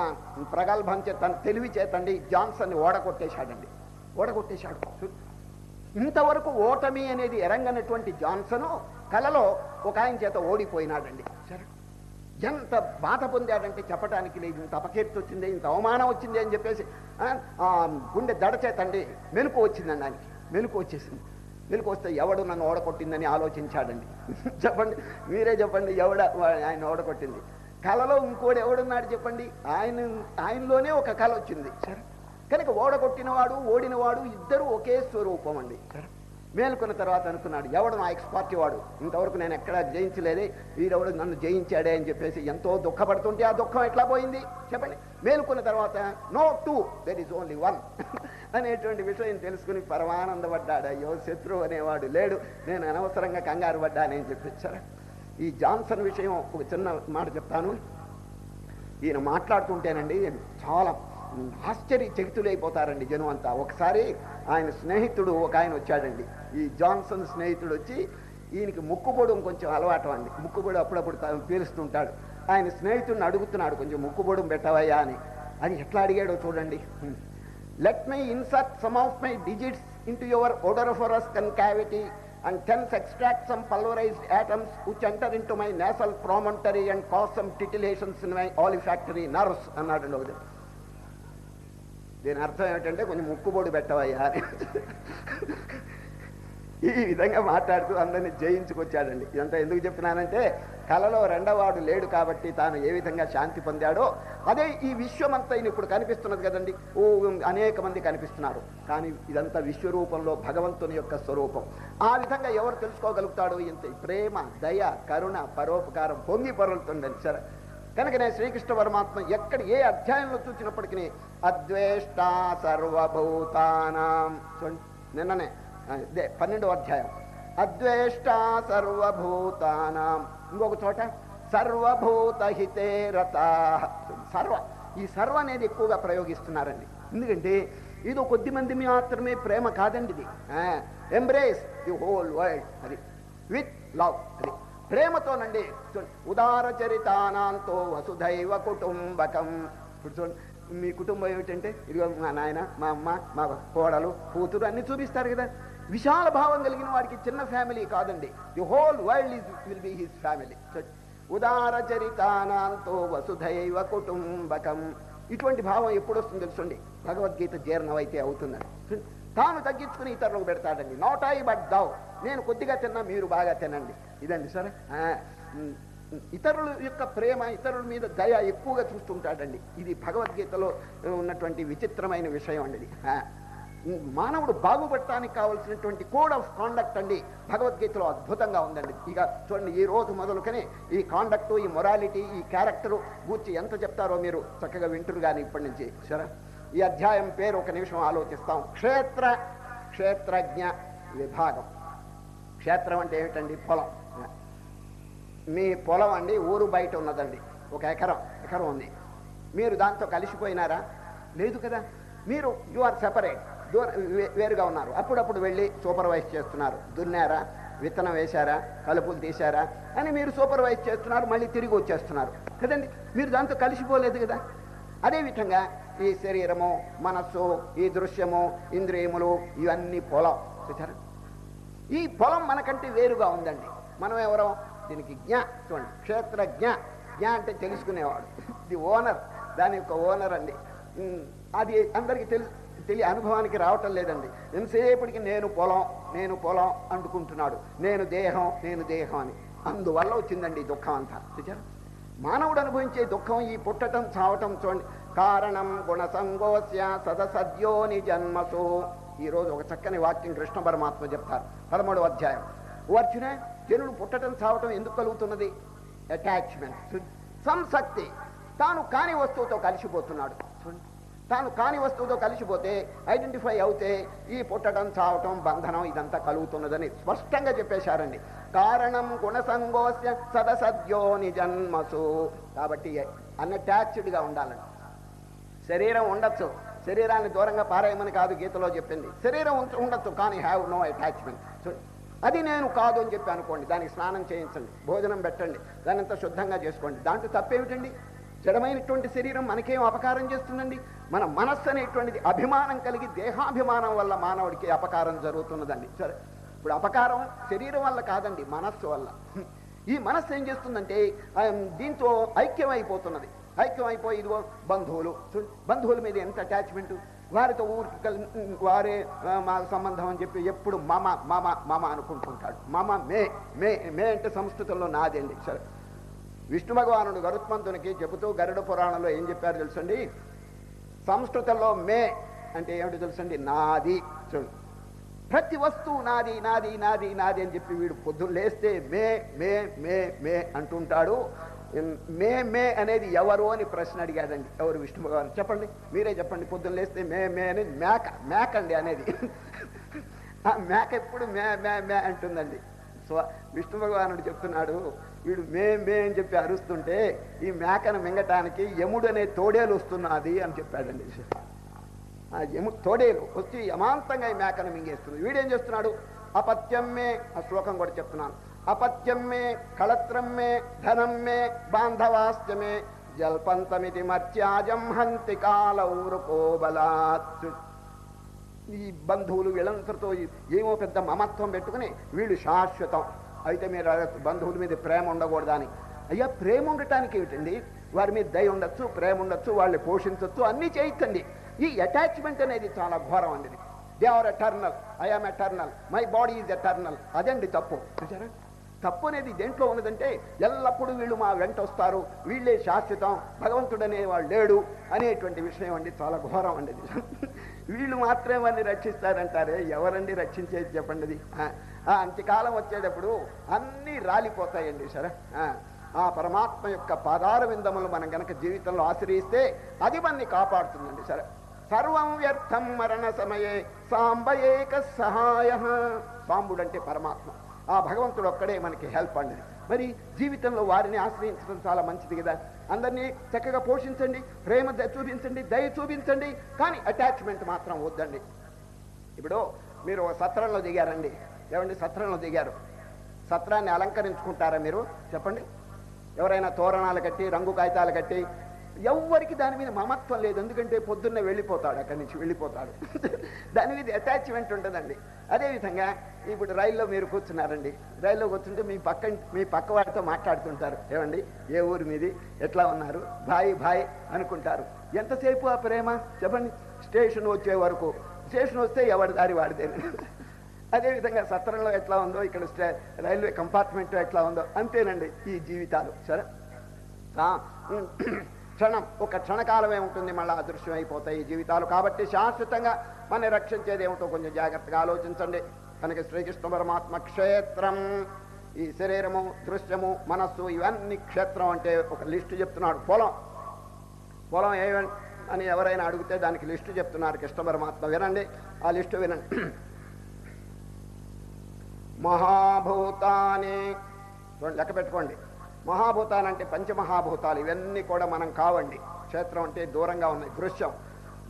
ప్రగల్భం చేత, తన తెలివి చేతండి జాన్సన్ని ఓడగొట్టేశాడు. ఇంతవరకు ఓటమి అనేది ఎరంగనటువంటి జాన్సను కలలో ఒక ఆయన చేత ఓడిపోయినాడండి. సరే, ఎంత బాధ పొందాడంటే చెప్పడానికి లేదు. ఇంత అపకీర్తి వచ్చింది, ఇంత అవమానం వచ్చింది అని చెప్పేసి గుండె దడచేతండి మెలకు వచ్చిందండి ఆయనకి. మెలకు వస్తే ఎవడు నన్ను ఓడగొట్టిందని ఆలోచించాడండి. చెప్పండి, మీరే చెప్పండి, ఆయన ఓడగొట్టింది? కళలో ఇంకోటి ఎవడున్నాడు చెప్పండి? ఆయనలోనే ఒక కళ వచ్చింది. సరే, కనుక ఓడగొట్టినవాడు ఓడినవాడు ఇద్దరు ఒకే స్వరూపం అండి. సరే, మేలుకున్న తర్వాత అనుకున్నాడు, ఎవడు నా ఎక్స్ పార్టీ వాడు, ఇంతవరకు నేను ఎక్కడా జయించలేదే, వీరెవడు నన్ను జయించాడే అని చెప్పేసి ఎంతో దుఃఖపడుతుంటే ఆ దుఃఖం ఎట్లా పోయింది చెప్పండి? మేలుకున్న తర్వాత no two, there is only one అనేటువంటి విషయం తెలుసుకుని పరమానందపడ్డాడు. అయ్యో, శత్రువు అనేవాడు లేడు, నేను అనవసరంగా కంగారు పడ్డానని చెప్పించారు. ఈ జాన్సన్ విషయం ఒక చిన్న మాట చెప్తాను. ఈయన మాట్లాడుతుంటేనండి చాలా ఆశ్చర్యచకితులైపోతారండి జనం అంతా. ఒకసారి ఆయన స్నేహితుడు ఒక ఆయన వచ్చాడండి. ఈ జాన్సన్ స్నేహితుడు వచ్చి, ఈయనకి ముక్కుబొడం కొంచెం అలవాటు అండి, ముక్కుబొడు అప్పుడప్పుడు పీలుస్తుంటాడు. ఆయన స్నేహితుడిని అడుగుతున్నాడు, కొంచెం ముక్కుబొడం పెట్టవయ్యా అని. అది ఎట్లా అడిగాడో చూడండి. Let me insert some of my digits into your odoriferous concavity and thence extract some pulverized atoms which enter into my nasal promontory and cause some titillations in my olfactory nerves అన్నాడు ఒకటి. దీని అర్థం ఏమిటంటే, కొంచెం ముక్కుబొడి పెట్టవయ్యా అని. ఈ విధంగా మాట్లాడుతూ అందరినీ జయించుకొచ్చాడండి. ఇదంతా ఎందుకు చెప్తున్నానంటే, కళలో రెండవాడు లేడు కాబట్టి తాను ఏ విధంగా శాంతి పొందాడో అదే ఈ విశ్వమంతా ఇప్పుడు కనిపిస్తున్నది కదండి. అనేక మంది కనిపిస్తున్నారు, కానీ ఇదంతా విశ్వరూపంలో భగవంతుని యొక్క స్వరూపం. ఆ విధంగా ఎవరు తెలుసుకోగలుగుతాడు? ఇంత ప్రేమ, దయ, కరుణ, పరోపకారం పొంగి పొరలుతుందండి. సరే, కనుక నేను శ్రీకృష్ణ పరమాత్మ ఎక్కడ ఏ అధ్యాయంలో చూసినప్పటికీ అద్వేష్ట సర్వభూతానాం, నిన్ననే 12వ అధ్యాయం, అద్వేష్ట సర్వభూతానాం. ఇంకొక చోట సర్వభూతహితే రతాః. ఈ సర్వ అనేది ఎక్కువగా ప్రయోగిస్తున్నారండి. ఎందుకంటే ఇది కొద్ది మంది మాత్రమే ప్రేమ కాదండి. ఇది ఎంబ్రేస్ ది హోల్ వరల్డ్, అది విత్ లవ్, అది ప్రేమతోనండి. ఉదార చరితానాంతో వసుధైవ కుటుంబకం. ఇప్పుడు చూడండి, మీ కుటుంబం ఏమిటంటే ఇదిగో మా నాయన, మా అమ్మ, మా కోడలు, కూతురు అన్ని చూపిస్తారు కదా. విశాల భావం కలిగిన వాడికి చిన్న ఫ్యామిలీ కాదండి, the whole world will be his family. ఉదార చరితానాంతో వసుధైవ కుటుంబకం. ఇటువంటి భావం ఎప్పుడు వస్తుంది తెలుసండి? భగవద్గీత జీర్ణమైతే అవుతుందండి. తాను తగ్గించుకుని ఇతరులకు పెడతాడండి. నాట్ ఐ బట్ దౌ, నేను కొద్దిగా తిన్నా మీరు బాగా తినండి. ఇదండి సరే. ఇతరుల యొక్క ప్రేమ, ఇతరుల మీద దయ ఎక్కువగా చూస్తుంటాడండి. ఇది భగవద్గీతలో ఉన్నటువంటి విచిత్రమైన విషయం అండి. ఇది మానవుడు బాగుపడటానికి కావాల్సినటువంటి కోడ్ ఆఫ్ కాండక్ట్ అండి భగవద్గీతలో అద్భుతంగా ఉందండి. ఇక చూడండి, ఈ రోజు మొదలుకనే ఈ కాండక్ట్, ఈ మొరాలిటీ, ఈ క్యారెక్టరు గూర్చి ఎంత చెప్తారో మీరు చక్కగా వింటురు కానీ ఇప్పటి నుంచి. సరే, ఈ అధ్యాయం పేరు ఒక నిమిషం ఆలోచిస్తాం. క్షేత్రజ్ఞ విభాగం. క్షేత్రం అంటే ఏమిటండి? పొలం. మీ పొలం అండి ఊరు బయట ఉన్నదండి, ఒక ఎకరం ఉంది. మీరు దాంతో కలిసిపోయినారా? లేదు కదా. మీరు యు ఆర్ సెపరేట్, వేరుగా ఉన్నారు. అప్పుడప్పుడు వెళ్ళి సూపర్వైజ్ చేస్తున్నారు. దున్నారా, విత్తనం వేశారా, కలుపులు తీశారా అని మీరు సూపర్వైజ్ చేస్తున్నారు, మళ్ళీ తిరిగి వచ్చేస్తున్నారు కదండి. మీరు దాంతో కలిసిపోలేదు కదా. అదేవిధంగా ఈ శరీరము, మనస్సు, ఈ దృశ్యము, ఇంద్రియములు, ఇవన్నీ పొలం. చూసారా? ఈ పొలం మనకంటే వేరుగా ఉందండి. మనం ఎవరో దీనికి చూడండి, క్షేత్రజ్ఞ. అంటే తెలుసుకునేవాడు, ది ఓనర్, దాని యొక్క ఓనర్ అండి. అది అందరికీ అనుభవానికి రావటం లేదండి. ఎంతసేపటికి నేను పొలం అంటుకుంటున్నాడు, నేను దేహం అని. అందువల్ల వచ్చిందండి దుఃఖం అంతా. చూచారా? మానవుడు అనుభవించే దుఃఖం, ఈ పుట్టటం, చావటం చూడండి. కారణం గుణసంగోస్య సదసద్యోని జన్మసు. ఈరోజు ఒక చక్కని వాక్యం కృష్ణ పరమాత్మ చెప్తారు 13వ అధ్యాయం. అర్జున, జనుడు పుట్టడం చావటం ఎందుకు కలుగుతున్నది? అటాచ్మెంట్, సంసక్తి. తాను కాని వస్తువుతో కలిసిపోతున్నాడు. తాను కాని వస్తువుతో కలిసిపోతే, ఐడెంటిఫై అవుతే ఈ పుట్టడం చావటం బంధనం ఇదంతా కలుగుతున్నదని స్పష్టంగా చెప్పేశారండి. కారణం గుణసంగోస్య సదసద్యోని జన్మసు. కాబట్టి అన్అటాచ్డ్గా ఉండాలండి. శరీరం ఉండొచ్చు, శరీరాన్ని దూరంగా పారేయమని కాదు గీతలో చెప్పింది. శరీరం ఉండొచ్చు, కానీ హ్యావ్ నో అటాచ్మెంట్. సో అది నేను కాదు అని చెప్పి అనుకోండి, దానికి స్నానం చేయించండి, భోజనం పెట్టండి, దాని అంతా శుద్ధంగా చేసుకోండి. దాంట్లో తప్పేమిటండి? జడమైనటువంటి శరీరం మనకేం అపకారం చేస్తుందండి? మన మనస్సు అనేటువంటిది అభిమానం కలిగి, దేహాభిమానం వల్ల మానవుడికి అపకారం జరుగుతున్నదండి. సరే, ఇప్పుడు అపకారం శరీరం వల్ల కాదండి, మనస్సు వల్ల. ఈ మనస్సు ఏం చేస్తుందంటే దీంతో ఐక్యమైపోతున్నది. ఐక్యమైపోయి ఇదిగో బంధువులు, బంధువుల మీద ఎంత అటాచ్మెంటు, వారితో ఊరికి వారే మా సంబంధం అని చెప్పి ఎప్పుడు మమ మమ మమ అనుకుంటుంటాడు. మమ మే మే మే అంటే సంస్కృతంలో నాది అండి. సరే, విష్ణు భగవానుడు గరుత్మంతునికి చెబుతూ గరుడ పురాణంలో ఏం చెప్పారు తెలుసండి? సంస్కృతంలో మే అంటే ఏమిటి తెలుసండి? నాది. చూడు, ప్రతి వస్తువు నాది నాది నాది నాది అని చెప్పి వీడు పొద్దున్న లేస్తే మే మే మే మే అంటుంటాడు. మే మే అనేది ఎవరు అని ప్రశ్న అడిగాడండి. ఎవరు? విష్ణు భగవాన్. చెప్పండి, మీరే చెప్పండి. పొద్దున్న లేస్తే మే మే అనేది మేక, మేక అండి అనేది. ఆ మేక ఎప్పుడు మే మే మే అంటుందండి. సో విష్ణు భగవానుడు చెప్తున్నాడు, వీడు మే మే అని చెప్పి అరుస్తుంటే ఈ మేకను మింగటానికి యముడు అనే తోడేలు వస్తున్నది అని చెప్పాడండి. ఆ తోడేలు వచ్చి యమాంతంగా ఈ మేకను మింగేస్తుంది. వీడేం చేస్తున్నాడు? అపత్యం మే, ఆ శ్లోకం కూడా చెప్తున్నాను. అపత్యం మే కళత్రం మే ధనం మే బాంధవాస్యమే జల్పంతమితి మర్త్యాజం హంతి కాలౌరుకోబలాత్. ఈ బంధువులు వీళ్ళంతటితో ఏమో పెద్ద మమత్వం పెట్టుకుని వీళ్ళు శాశ్వతం. అయితే మీరు బంధువుల మీద ప్రేమ ఉండకూడదని. అయ్యా, ప్రేమ ఉండటానికి ఏమిటండి? వారి మీద దయ ఉండొచ్చు, ప్రేమ ఉండొచ్చు, వాళ్ళని పోషించవచ్చు, అన్నీ చేయించండి. ఈ అటాచ్మెంట్ అనేది చాలా ఘోరం అండి. They are eternal, I am eternal, my body is eternal. అదండి తప్పు. చూసారా? తప్పు అనేది దేంట్లో ఉన్నదంటే ఎల్లప్పుడూ వీళ్ళు మా వెంట వస్తారు, వీళ్ళే శాశ్వతం, భగవంతుడనే వాడు లేడు అనేటువంటి విషయం అండి. చాలా ఘోరం అండి. వీళ్ళు మాత్రమే వాడిని రక్షిస్తారంటారే, ఎవరండి రక్షించేది చెప్పండి? ఆ అంత్యకాలం వచ్చేటప్పుడు అన్నీ రాలిపోతాయండి. సరే, ఆ పరమాత్మ యొక్క పాదార విందములు మనం గనక జీవితంలో ఆశ్రయిస్తే అది మనని కాపాడుతుందండి. సరే, సర్వం వ్యర్థం మరణ సమయే సాంబయేక సహాయ. సాంబుడు అంటే పరమాత్మ, ఆ భగవంతుడు ఒక్కడే మనకి హెల్ప్ అండి. మరి జీవితంలో వారిని ఆశ్రయించడం చాలా మంచిది కదా. అందరినీ చక్కగా పోషించండి, ప్రేమ చూపించండి, దయ చూపించండి, కానీ అటాచ్మెంట్ మాత్రం వద్దండి. ఇప్పుడు మీరు సత్రంలో దిగారండి. ఏమండి, సత్రంలో దిగారు, సత్రాన్ని అలంకరించుకుంటారా మీరు? చెప్పండి. ఎవరైనా తోరణాలు కట్టి, రంగు కాగితాలు కట్టి, ఎవ్వరికి దాని మీద మమత్వం లేదు. ఎందుకంటే పొద్దున్నే వెళ్ళిపోతాడు, అక్కడి నుంచి వెళ్ళిపోతాడు. దాని మీద అటాచ్మెంట్ ఉంటుందండి. అదేవిధంగా ఇప్పుడు రైల్లో మీరు కూర్చున్నారండి. రైల్లో కూర్చుంటే మీ పక్క వాడితో మాట్లాడుతుంటారు. ఏమండి, ఏ ఊరి మీది, ఎట్లా ఉన్నారు, భాయ్ భాయ్ అనుకుంటారు. ఎంతసేపు ఆ ప్రేమ చెప్పండి? స్టేషన్ వచ్చే వరకు. స్టేషన్ వస్తే ఎవరి దారి వాడితే. అదేవిధంగా సత్రంలో ఎట్లా ఉందో, ఇక్కడ రైల్వే కంపార్ట్మెంట్ ఎట్లా ఉందో అంతేనండి ఈ జీవితాలు. సరే, క్షణం, ఒక క్షణకాలమే ఉంటుంది, మళ్ళీ అదృశ్యం అయిపోతాయి ఈ జీవితాలు. కాబట్టి శాశ్వతంగా మన రక్షించేది ఏమిటో కొంచెం జాగ్రత్తగా ఆలోచించండి. కనుక శ్రీకృష్ణ పరమాత్మ క్షేత్రం, ఈ శరీరము, దృశ్యము, మనస్సు ఇవన్నీ క్షేత్రం అంటే ఒక లిస్టు చెప్తున్నాడు. పొలం ఏమని అని ఎవరైనా అడిగితే దానికి లిస్టు చెప్తున్నారు కృష్ణ పరమాత్మ. వినండి, ఆ లిస్టు వినండి. మహాభూతాని, లెక్క పెట్టుకోండి. మహాభూతాలు అంటే పంచమహాభూతాలు, ఇవన్నీ కూడా మనం కావండి. క్షేత్రం అంటే దూరంగా ఉన్నాయి. దృశ్యం.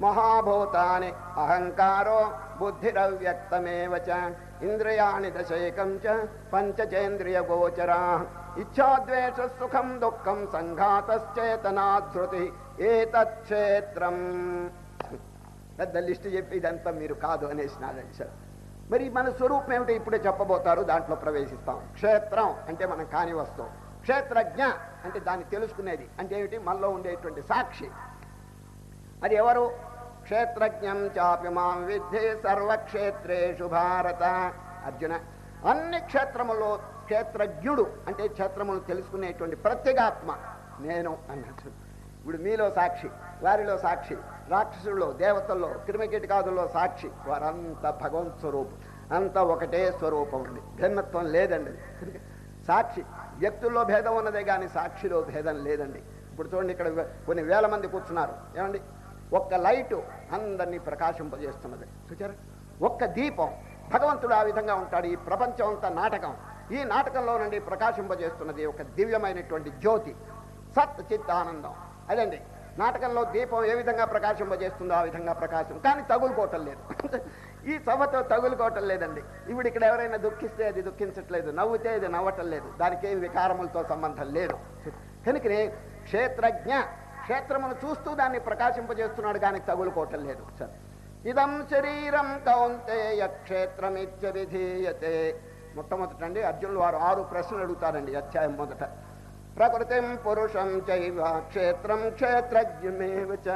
మహాభూతాని అహంకారో బుద్ధిరవ్యక్తమేవ చ ఇంద్రియాణి దశైకం చ పంచచేంద్రియ గోచరా ఇచ్ఛాద్వేష సుఖం దుఃఖం సంఘాతశ్చేతనాధృతి ఏతక్షేత్రం. పెద్ద లిస్టు చెప్పి ఇదంతా మీరు కాదు అనేసినారండి. సార్, మరి మన స్వరూపం ఏమిటో ఇప్పుడే చెప్పబోతారు, దాంట్లో ప్రవేశిస్తాం. క్షేత్రం అంటే మనం కాని వస్తువు. క్షేత్రజ్ఞ అంటే దాన్ని తెలుసుకునేది. అంటే ఏమిటి? మనలో ఉండేటువంటి సాక్షి. అది ఎవరు? క్షేత్రజ్ఞం చాపి మాం విద్ధి సర్వక్షేత్రేషు భారత. అర్జున, అన్ని క్షేత్రములో క్షేత్రజ్ఞుడు అంటే క్షేత్రములు తెలుసుకునేటువంటి ప్రత్యేగాత్మ నేను అన్నట్టు. ఇప్పుడు మీలో సాక్షి, వారిలో సాక్షి, రాక్షసుల్లో, దేవతల్లో, క్రిమికీటకాదుల్లో సాక్షి. వారంతా భగవంత్ స్వరూపం, అంతా ఒకటే స్వరూపం అండి, భిన్నత్వం లేదండి. సాక్షి వ్యక్తుల్లో భేదం ఉన్నదే కానీ సాక్షిలో భేదం లేదండి. ఇప్పుడు చూడండి, ఇక్కడ కొన్ని వేల మంది కూర్చున్నారు ఏమండి, ఒక్క లైటు అందరినీ ప్రకాశింపజేస్తున్నది. చూచారా, ఒక్క దీపం. భగవంతుడు ఆ విధంగా ఉంటాడు. ఈ ప్రపంచం అంతా నాటకం, ఈ నాటకంలో నుండి ప్రకాశింపజేస్తున్నది ఒక దివ్యమైనటువంటి జ్యోతి, సత్ చిత్ ఆనందం. అదండి నాటకంలో దీపం ఏ విధంగా ప్రకాశింపజేస్తుందో ఆ విధంగా ప్రకాశం, కానీ తగులుకోవటం లేదు. ఈ సభతో తగులుకోవటం లేదండి. ఇప్పుడు ఇక్కడ ఎవరైనా దుఃఖిస్తే అది దుఃఖించట్లేదు, నవ్వుతే అది నవ్వటం లేదు, దానికి ఏం వికారములతో సంబంధం లేదు. కనుకనే క్షేత్రజ్ఞ, క్షేత్రమును చూస్తూ దాన్ని ప్రకాశింపజేస్తున్నాడు కానీ తగులుకోవటం లేదు. ఇదం శరీరం కౌంతేయ క్షేత్రమిత్య విధీయతే. మొట్టమొదటండి అర్జునులు వారు 6 ప్రశ్నలు అడుగుతారండి అధ్యాయం మొదట. ప్రకృతిం పురుషం చైవ క్షేత్రం క్షేత్రజ్ఞమేవ చ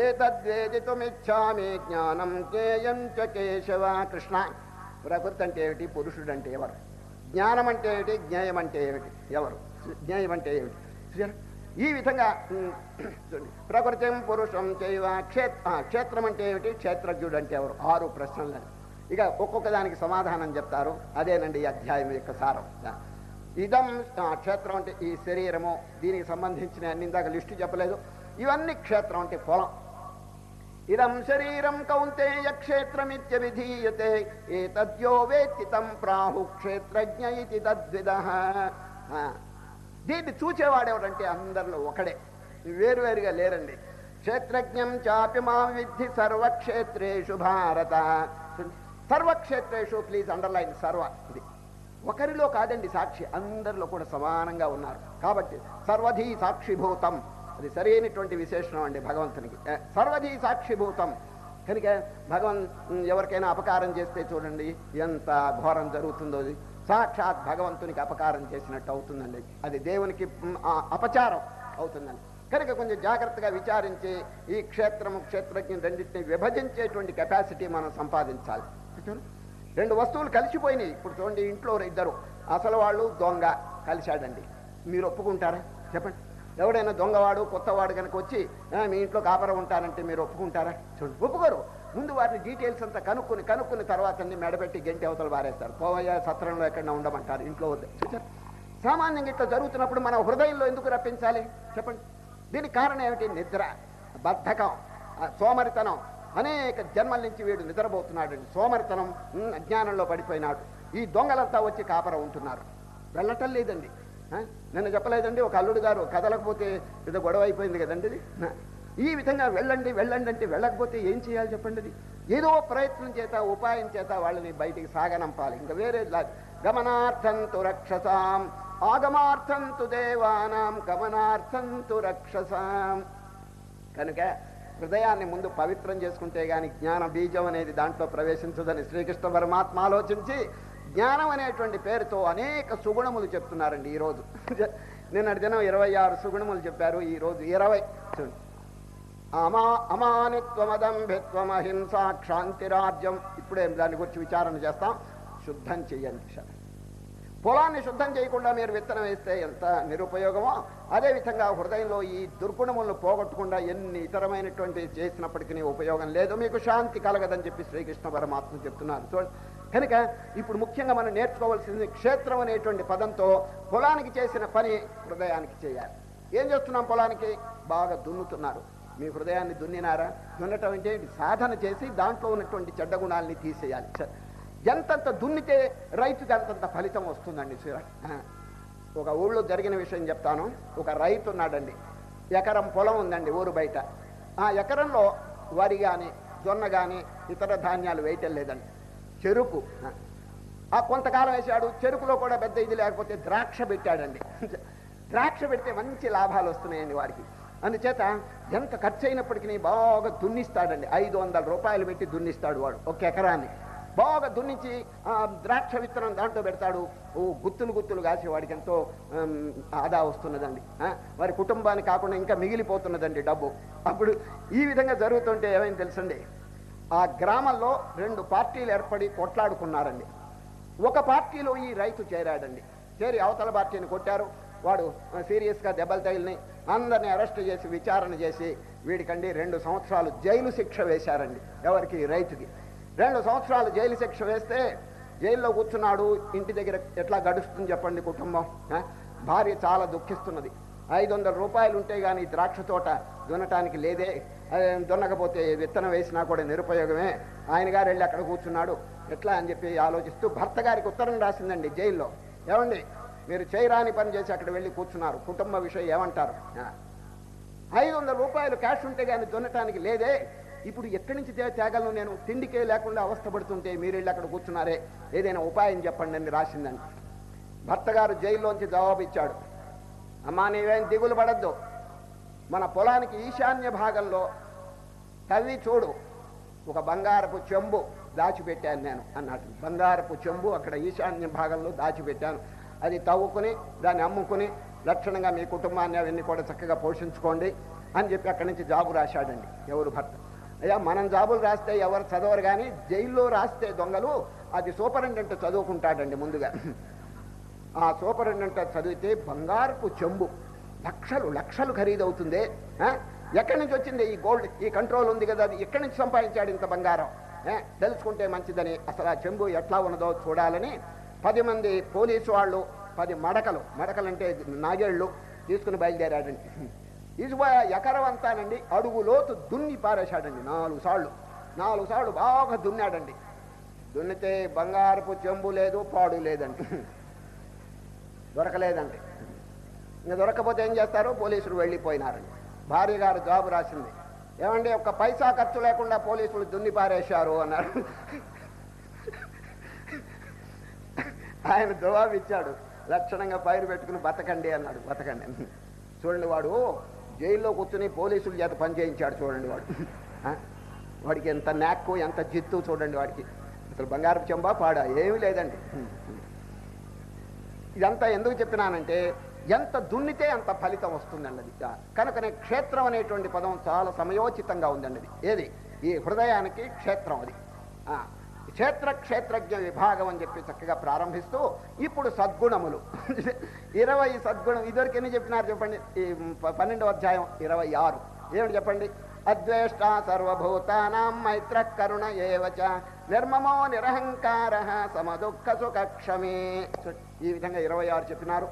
ఏతద్వేదితుమిచ్ఛామి జ్ఞానం జ్ఞేయం చ కేశవ. కృష్ణ, ప్రకృతి అంటే ఏమిటి, పురుషుడు అంటే ఎవరు, జ్ఞానం అంటే ఏమిటి, జ్ఞేయం అంటే ఏమిటి, ఎవరు, జ్ఞేయం అంటే ఏమిటి. ఈ విధంగా ప్రకృతిం పురుషం చైవ క్షేత్రం అంటే ఏమిటి, క్షేత్రజ్ఞుడు అంటే ఎవరు, 6 ప్రశ్నలు. ఇక ఒక్కొక్క దానికి సమాధానం చెప్తారు. అదేనండి ఈ అధ్యాయం యొక్క సారం. ఇదం క్షేత్రం అంటే ఈ శరీరము, దీనికి సంబంధించిన అన్ని ఇందాక లిస్టు చెప్పలేదు, ఇవన్నీ క్షేత్రం అంటే పొలం. ఇదం శరీరం కౌంతేయ క్షేత్రమిత్య విధీయతే ఏతద్యో వేత్తి తం ప్రాహు క్షేత్రజ్ఞ ఇతి తద్విదః. దీన్ని చూచేవాడెవడంటే అందరిలో ఒకడే, వేరువేరుగా లేరండి. క్షేత్రజ్ఞం చాపి మా విద్ధి సర్వక్షేత్రేషు భారత. సర్వక్షేత్రేషు, ప్లీజ్ అండర్లైన్ సర్వ. ఇది ఒకరిలో కాదండి సాక్షి, అందరిలో కూడా సమానంగా ఉన్నారు. కాబట్టి సర్వధీ సాక్షిభూతం, అది సరైనటువంటి విశేషణం అండి భగవంతునికి. సర్వధీ సాక్షిభూతం. కనుక ఎవరికైనా అపకారం చేస్తే చూడండి ఎంత ఘోరం జరుగుతుందో, అది సాక్షాత్ భగవంతునికి అపకారం చేసినట్టు అవుతుందండి, అది దేవునికి అపచారం అవుతుందండి. కనుక కొంచెం జాగ్రత్తగా విచారించి ఈ క్షేత్రము క్షేత్రజ్ఞం రెండింటిని విభజించేటువంటి కెపాసిటీ మనం సంపాదించాలి. 2 వస్తువులు కలిసిపోయినాయి. ఇప్పుడు చూడండి, ఇంట్లో 2 అసలు వాళ్ళు దొంగ కలిశాడండి, మీరు ఒప్పుకుంటారా చెప్పండి? ఎవడైనా దొంగవాడు కొత్తవాడు కనుక వచ్చి మీ ఇంట్లో కాపరం ఉంటానంటే మీరు ఒప్పుకుంటారా? చూడండి, ఒప్పుకోరు. ముందు వాటిని డీటెయిల్స్ అంతా కనుక్కుని తర్వాత మెడబెట్టి గంటి అవతలు వారేస్తారు. పోవయ్య సత్రంలో ఎక్కడన్నా ఉండమంటారు, ఇంట్లో వద్దు. చూసారు, సామాన్యంగా ఇట్లా జరుగుతున్నప్పుడు మన హృదయంలో ఎందుకు రప్పించాలి చెప్పండి? దీనికి కారణం ఏమిటి? నిద్ర, బద్ధకం, సోమరితనం. అనేక జన్మల నుంచి వీడు నిద్రపోతున్నాడు, సోమరితనం, అజ్ఞానంలో పడిపోయినాడు. ఈ దొంగలంతా వచ్చి కాపరం ఉంటున్నారు, వెళ్ళటం లేదండి. నిన్న చెప్పలేదండి, ఒక అల్లుడు గారు కదలకపోతే ఏదో గొడవ అయిపోయింది కదండి. ఇది ఈ విధంగా వెళ్ళండి అంటే వెళ్ళకపోతే ఏం చేయాలి చెప్పండి? అది ఏదో ప్రయత్నం చేత, ఉపాయం చేత వాళ్ళని బయటికి సాగనంపాలి. ఇంకా వేరే గమనార్థంతు రక్షసాం ఆగమార్థంతు దేవానాం గమనార్థంతు రక్షసాం. కనుక హృదయాన్ని ముందు పవిత్రం చేసుకుంటే గాని జ్ఞాన బీజం అనేది దాంట్లో ప్రవేశించదని శ్రీకృష్ణ పరమాత్మ ఆలోచించి జ్ఞానం అనేటువంటి పేరుతో అనేక సుగుణములు చెప్తున్నారండి. ఈరోజు నిన్నటి దినం 26 సుగుణములు చెప్పారు, ఈరోజు 20. అమానిత్వమదంభిత్వం అహింసా క్షాంతిరాజ్యం. ఇప్పుడే దాని గురించి విచారణ చేస్తాం. శుద్ధం చెయ్యండి. పొలాన్ని శుద్ధం చేయకుండా మీరు విత్తనం వేస్తే ఎంత నిరుపయోగమో, అదేవిధంగా హృదయంలో ఈ దుర్గుణములను పోగొట్టకుండా ఎన్ని ఇతరమైనటువంటి చేసినప్పటికీ ఉపయోగం లేదు, మీకు శాంతి కలగదని చెప్పి శ్రీకృష్ణ పరమాత్మ చెప్తున్నారు. చూడండి, కనుక ఇప్పుడు ముఖ్యంగా మనం నేర్చుకోవాల్సింది క్షేత్రం అనేటువంటి పదంతో పొలానికి చేసిన పని హృదయానికి చేయాలి. ఏం చేస్తున్నాం? పొలానికి బాగా దున్నుతున్నారు. మీ హృదయాన్ని దున్నినారా? దున్నటం అంటే సాధన చేసి దాంట్లో ఉన్నటువంటి చెడ్డ గుణాలని తీసేయాలి. ఎంతంత దున్నితే రైతుకి అంతంత ఫలితం వస్తుందండి. ఒక ఊళ్ళో జరిగిన విషయం చెప్తాను. ఒక రైతు ఉన్నాడండి, ఎకరం పొలం ఉందండి ఊరు బయట. ఆ ఎకరంలో వరి కానీ జొన్న కానీ ఇతర ధాన్యాలు వేయటం లేదండి, చెరుకు. ఆ కొంతకాలం వేసాడు, చెరుకులో కూడా పెద్ద ఇది లేకపోతే ద్రాక్ష పెట్టాడండి. ద్రాక్ష పెడితే మంచి లాభాలు వస్తున్నాయండి వాడికి. అందుచేత ఎంత ఖర్చు అయినప్పటికీ బాగా దున్నిస్తాడండి. 500 రూపాయలు పెట్టి దున్నిస్తాడు వాడు ఒక ఎకరాన్ని. బాగా దున్నించి ద్రాక్ష విత్తనం దాంట్లో పెడతాడు. గుత్తులు కాసి వాడికి ఎంతో ఆదా వస్తున్నదండి. వారి కుటుంబానికి కాకుండా ఇంకా మిగిలిపోతున్నదండి డబ్బు. అప్పుడు ఈ విధంగా జరుగుతుంటే ఏమైంది తెలుసండి, ఆ గ్రామంలో 2 పార్టీలు ఏర్పడి కొట్లాడుకున్నారండి. ఒక పార్టీలో ఈ రైతు చేరాడండి. చేరి అవతల పార్టీని కొట్టారు. వాడు సీరియస్గా దెబ్బలు తగిలినాయి. అందరినీ అరెస్ట్ చేసి విచారణ చేసి వీడికండి 2 సంవత్సరాలు జైలు శిక్ష వేశారండి. ఎవరికి? రైతుకి 2 సంవత్సరాలు జైలు శిక్ష వేస్తే జైల్లో కూర్చున్నాడు. ఇంటి దగ్గర ఎట్లా గడుస్తుంది చెప్పండి కుటుంబం? భార్య చాలా దుఃఖిస్తున్నది. 500 రూపాయలు ఉంటే కానీ ద్రాక్ష తోట దున్నటానికి లేదే, దున్నకపోతే విత్తనం వేసినా కూడా నిరుపయోగమే. ఆయన గారు వెళ్ళి అక్కడ కూర్చున్నాడు. ఎట్లా అని చెప్పి ఆలోచిస్తూ భర్త గారికి ఉత్తరం రాసిందండి జైల్లో. ఏమండి, మీరు చేయరాని పని చేసి అక్కడ వెళ్ళి కూర్చున్నారు, కుటుంబ విషయం ఏమంటారు? 500 రూపాయలు క్యాష్ ఉంటే కానీ దున్నటానికి లేదే, ఇప్పుడు ఎక్కడి నుంచి తేగలను నేను? తిండికే లేకుండా అవస్థపడుతుంటే మీరు వెళ్ళి అక్కడ కూర్చున్నారే, ఏదైనా ఉపాయం చెప్పండి అని రాసిందండి. భర్త గారు జైల్లోంచి జవాబు ఇచ్చాడు, అమ్మా నీవేం దిగులు పడద్దు, మన పొలానికి ఈశాన్య భాగంలో తవ్వి చూడు, ఒక బంగారపు చెంబు దాచిపెట్టాను నేను అన్నాడు. బంగారపు చెంబు అక్కడ ఈశాన్య భాగంలో దాచిపెట్టాను, అది తవ్వుకుని దాన్ని అమ్ముకుని లక్షణంగా మీ కుటుంబాన్ని అవన్నీ కూడా చక్కగా పోషించుకోండి అని చెప్పి అక్కడి నుంచి జాబు రాశాడండి. ఎవరు? భర్త. అయ్యా, మనం జాబులు రాస్తే ఎవరు చదవరు, కానీ జైల్లో రాస్తే దొంగలు అది సూపరింటెండెంట్ చదువుకుంటాడండి ముందుగా. ఆ సూపరింటెండెంట్ చదివితే బంగారపు చెంబు లక్షలు ఖరీదవుతుంది. ఎక్కడి నుంచి వచ్చింది ఈ గోల్డ్? ఈ కంట్రోల్ ఉంది కదా, అది ఎక్కడి నుంచి సంపాదించాడు ఇంత బంగారం? తెలుసుకుంటే మంచిదని అసలు ఆ చెంబు ఎట్లా ఉన్నదో చూడాలని 10 మంది పోలీసు వాళ్ళు 10 మడకలంటే నాగేళ్లు తీసుకుని బయలుదేరాడండి. ఎకరం అంతానండి అడుగు లోతు దున్ని పారేశాడండి. 4 సార్లు బాగా దున్నాడండి. దున్నితే బంగారపు చెంబు లేదు, పాడు లేదండి, దొరకలేదండి. ఇంకా దొరకపోతే ఏం చేస్తారు? పోలీసులు వెళ్ళిపోయినారండి. భార్య గారు జాబు రాసింది, ఏమండి ఒక్క పైసా ఖర్చు లేకుండా పోలీసులు దున్ని పారేశారు అన్నారు. ఆయన జవాబు ఇచ్చాడు, లక్షణంగా పైరు పెట్టుకుని బతకండి అన్నాడు. బతకండి. చూడండి, వాడు జైల్లో కూర్చుని పోలీసుల చేత పని చేయించాడు. చూడండి వాడికి ఎంత నాక్కు, ఎంత జిత్తు చూడండి వాడికి. అసలు బంగారపు చెంబా పాడా ఏమీ లేదండి. ఇదంతా ఎందుకు చెప్పినానంటే, ఎంత దున్నితే అంత ఫలితం వస్తుందండి. అది కనుకనే క్షేత్రం అనేటువంటి పదం చాలా సమయోచితంగా ఉందండి. అది ఏది? ఈ హృదయానికి క్షేత్రం. అది క్షేత్రజ్ఞ విభాగం అని చెప్పి చక్కగా ప్రారంభిస్తూ ఇప్పుడు సద్గుణములు 20 సద్గుణం. ఇదివరకు ఎన్ని చెప్పినారు చెప్పండి? ఈ 12వ అధ్యాయం 26 ఏమిటి చెప్పండి? అద్వేష్ట సర్వభూతానాం మైత్ర కరుణ ఏవచ నిర్మమో నిరహంకార సమదుఃఖ సుఖక్షమే. ఈ విధంగా 26 చెప్పినారు.